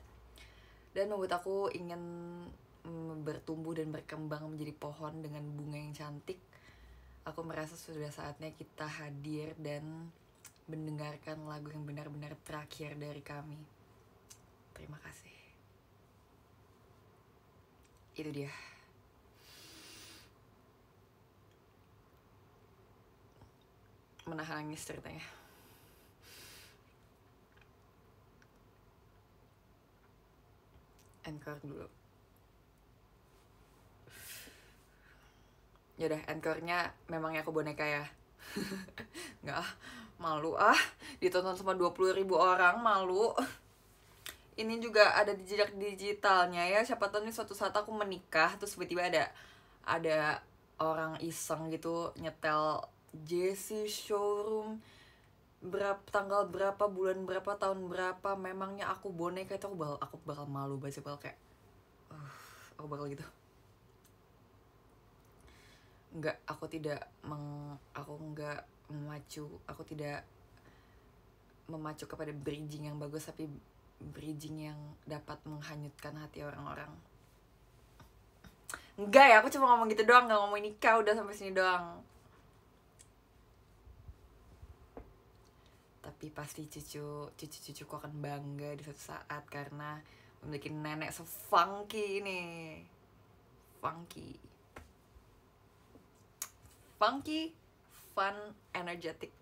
Speaker 1: dan membuat aku ingin bertumbuh dan berkembang menjadi pohon dengan bunga yang cantik. Aku merasa sudah saatnya kita hadir dan mendengarkan lagu yang benar-benar terakhir dari kami. Terima kasih. Itu dia. Menahan nangis ceritanya. Encore dulu. Yaudah, encore-nya memangnya aku boneka ya. Nggak ah, malu ah, ditonton sama 20.000 orang, malu. Ini juga ada di jejak digitalnya ya, siapa tahu nih suatu saat aku menikah terus tiba-tiba ada orang iseng gitu nyetel Jessie Showroom tanggal berapa, bulan berapa, tahun berapa, memangnya aku boneka, itu aku bakal malu banget, bakal kayak aku bakal gitu. Enggak, aku tidak memacu kepada bridging yang bagus, tapi bridging yang dapat menghanyutkan hati orang-orang. Enggak ya, aku cuma ngomong gitu doang, gak ngomong nikah, udah sampai sini doang. Tapi pasti cucuku akan bangga di suatu saat karena memiliki nenek se-funky ini. Funky, fun, energetic,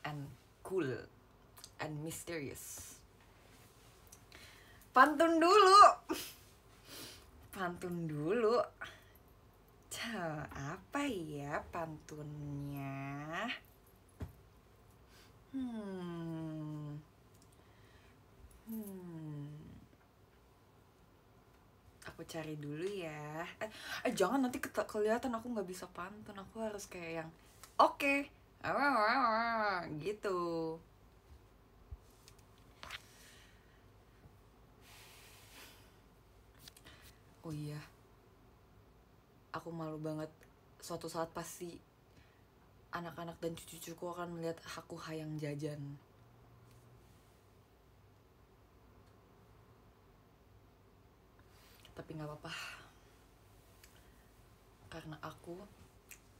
Speaker 1: and cool, and mysterious. Pantun dulu. Apa ya pantunnya? Aku cari dulu ya. Jangan nanti kelihatan aku nggak bisa pantun. Aku harus kayak yang oke. Gitu. Oh iya, aku malu banget. Suatu saat pasti anak-anak dan cucu-cucuku akan melihat aku hayang jajan. Tapi gak apa-apa, karena aku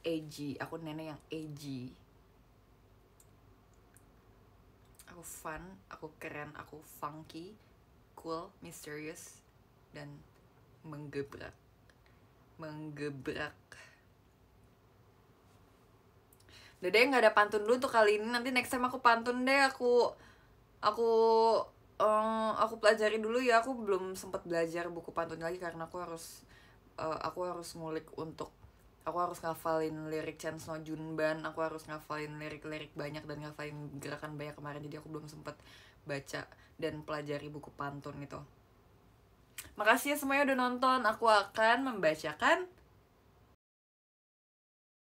Speaker 1: edgy, aku nenek yang edgy. Aku fun, aku keren, aku funky, cool, mysterious, dan menggebrak. Udah deh, gak ada pantun dulu untuk kali ini. Nanti next time aku pantun deh. Aku Aku pelajari dulu ya. Aku belum sempat belajar buku pantun lagi karena aku harus ngulik untuk, aku harus ngafalin lirik Chen Sno Junban, aku harus ngafalin lirik-lirik banyak dan ngafalin gerakan banyak kemarin, jadi aku belum sempat baca dan pelajari buku pantun itu. Makasih ya semuanya udah nonton. Aku akan membacakan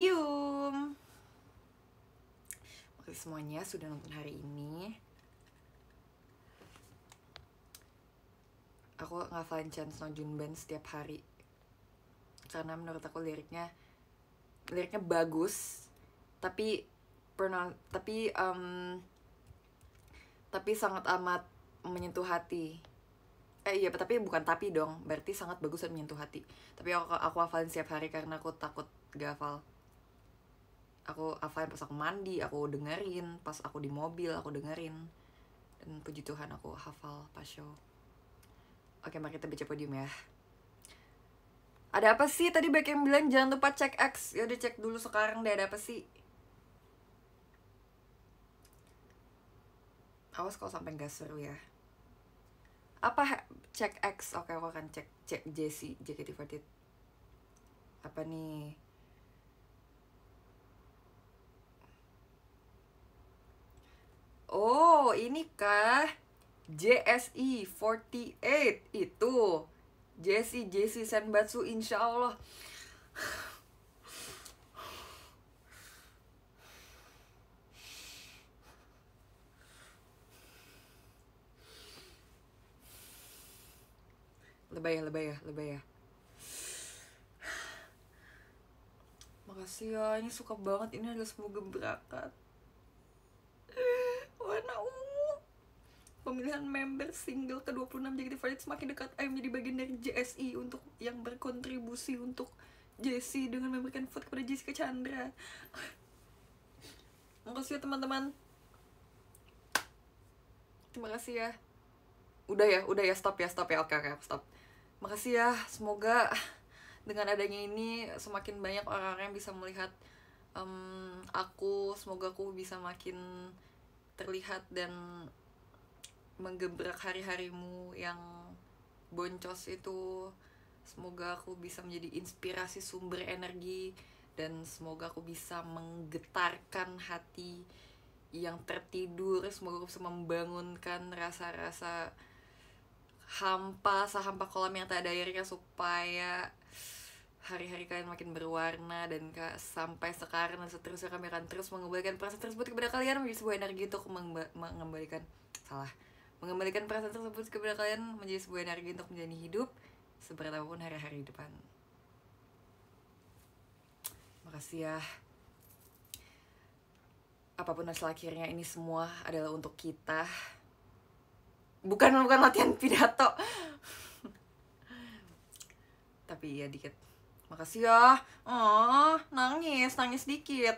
Speaker 1: Yum. Makasih semuanya sudah nonton hari ini. Aku ngafalin Chen Sno Junban setiap hari karena menurut aku liriknya bagus, tapi tapi sangat amat menyentuh hati. Iya, tapi bukan tapi dong, berarti sangat bagus dan menyentuh hati. Tapi aku hafalin setiap hari karena aku takut gak hafal. Aku hafalin pas aku mandi, aku dengerin, pas aku di mobil aku dengerin. Dan puji Tuhan aku hafal pas show. Oke, mari kita baca podium ya. Ada apa sih? Tadi banyak yang bilang jangan lupa cek X. Ya udah cek dulu sekarang deh, ada apa sih? Awas kalau sampai gak seru ya. Apa cek X? Oke, aku akan cek JC JKT48. Apa nih? Oh, ini kah? JSE 48 itu. JC Senbatsu, insya Allah. Lebay ya. Makasih ya, ini suka banget, ini adalah sebuah gebrakan. Warna ungu. Pemilihan member single ke-26 JKT48 semakin dekat. Ayo menjadi bagian dari JSI untuk yang berkontribusi untuk Jessie dengan memberikan vote kepada Jessica Chandra. Makasih ya teman-teman. Terima kasih ya. Udah ya, stop ya. Oke, aku stop. Makasih ya, semoga dengan adanya ini semakin banyak orang-orang yang bisa melihat aku. Semoga aku bisa makin terlihat dan menggebrak hari-harimu yang boncos itu. Semoga aku bisa menjadi inspirasi, sumber energi, dan semoga aku bisa menggetarkan hati yang tertidur. Semoga aku bisa membangunkan rasa-rasa sehampa kolam yang tak ada airnya, supaya hari-hari kalian makin berwarna. Dan sampai sekarang dan seterusnya kami akan terus mengembalikan perasaan tersebut kepada kalian menjadi sebuah energi untuk mengembalikan perasaan tersebut kepada kalian menjadi sebuah energi untuk menjalani hidup seberat apapun hari-hari depan. Makasih ya. Apapun hasil akhirnya, ini semua adalah untuk kita. Bukan latihan pidato. Tapi ya dikit. Makasih ya. Nangis dikit.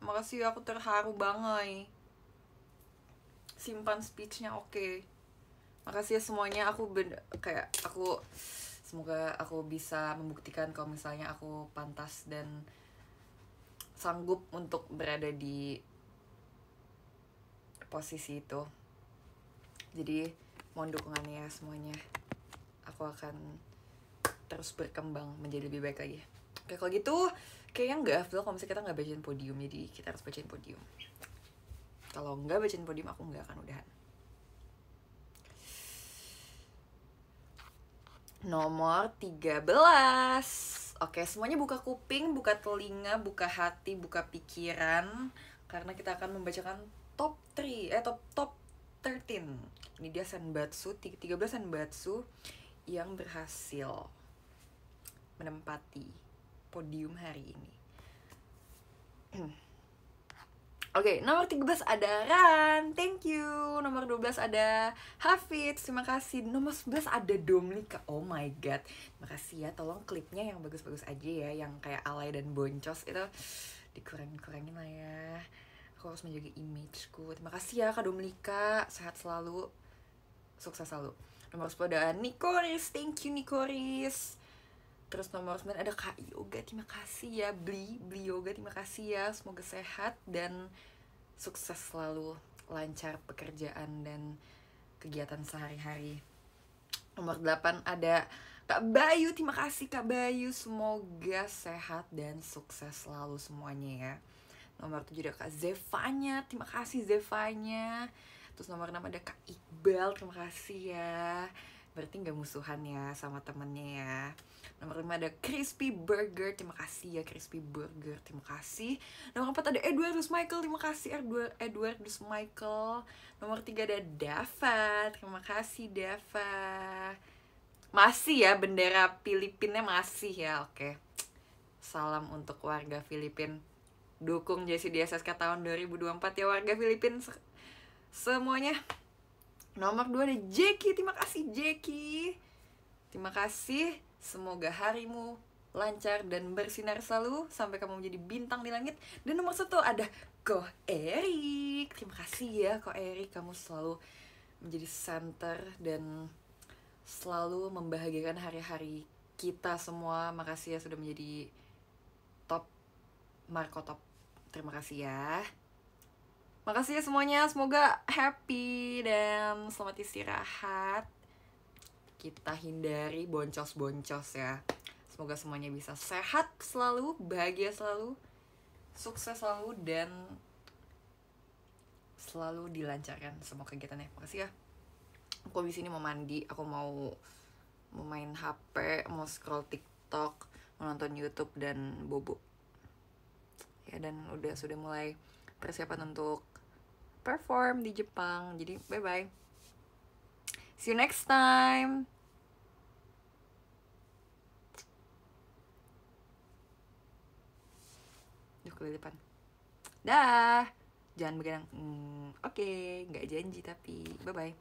Speaker 1: Makasih ya, aku terharu banget. Simpan speechnya, oke. Makasih ya semuanya. Semoga aku bisa membuktikan kalau misalnya aku pantas dan sanggup untuk berada di posisi itu. Jadi mohon dukungannya ya semuanya. Aku akan terus berkembang menjadi lebih baik lagi. Oke, kalau gitu kayaknya nggak afdol kalau misalnya kita nggak bacain podium. Jadi kita harus bacain podium. Kalau nggak bacain podium, aku nggak akan udahan. Nomor 13. Oke, semuanya buka kuping, buka telinga, buka hati, buka pikiran, karena kita akan membacakan top 13. Ini dia Senbatsu, 13 Senbatsu yang berhasil menempati podium hari ini. Oke, nomor 13 ada Ran, thank you. Nomor 12 ada Hafiz, terima kasih. Nomor 11 ada Domlika, oh my god. Makasih ya, tolong klipnya yang bagus-bagus aja ya, yang kayak alay dan boncos itu dikurangin lah ya. Aku harus menjaga imageku. Terima kasih ya Kak Domlika, sehat selalu, sukses selalu. Nomor 10 ada Nikoris, thank you Nikoris. Terus nomor 9 ada Kak Yoga, terima kasih ya. Beli Yoga, terima kasih ya. Semoga sehat dan sukses selalu lancar pekerjaan dan kegiatan sehari-hari. Nomor 8 ada Kak Bayu. Terima kasih Kak Bayu, semoga sehat dan sukses selalu semuanya ya. Nomor 7 ada Kak Zevanya, terima kasih Zevanya. Terus nomor 6 ada Kak Iqbal, terima kasih ya. Berarti gak musuhan ya sama temennya ya. Nomor 5 ada Crispy Burger, terima kasih ya Crispy Burger, terima kasih. Nomor 4 ada Edwardus Michael, terima kasih Edwardus Michael. Nomor 3 ada Dava, terima kasih Dava. Masih ya, bendera Filipinnya masih ya, oke. Salam untuk warga Filipin. Dukung Jessie di SSK tahun 2024 ya warga Filipin semuanya. Nomor 2 ada Jeki, terima kasih Jeki. Terima kasih, semoga harimu lancar dan bersinar selalu sampai kamu menjadi bintang di langit. Dan nomor 1 ada Ko Erik, terima kasih ya Ko Erik, kamu selalu menjadi center dan selalu membahagiakan hari-hari kita semua. Makasih ya sudah menjadi top Marco Top, terima kasih ya. Makasih ya semuanya, semoga happy dan selamat istirahat. Kita hindari boncos-boncos ya. Semoga semuanya bisa sehat selalu, bahagia selalu, sukses selalu, dan selalu dilancarkan semua kegiatannya. Makasih ya. Aku abis ini mau mandi, aku mau main HP, mau scroll TikTok, mau nonton YouTube dan bobo. Ya, dan sudah mulai persiapan untuk perform di Jepang. Jadi bye bye, see you next time. Kelilipan. Dah, jangan begadang. Oke, nggak janji tapi bye bye.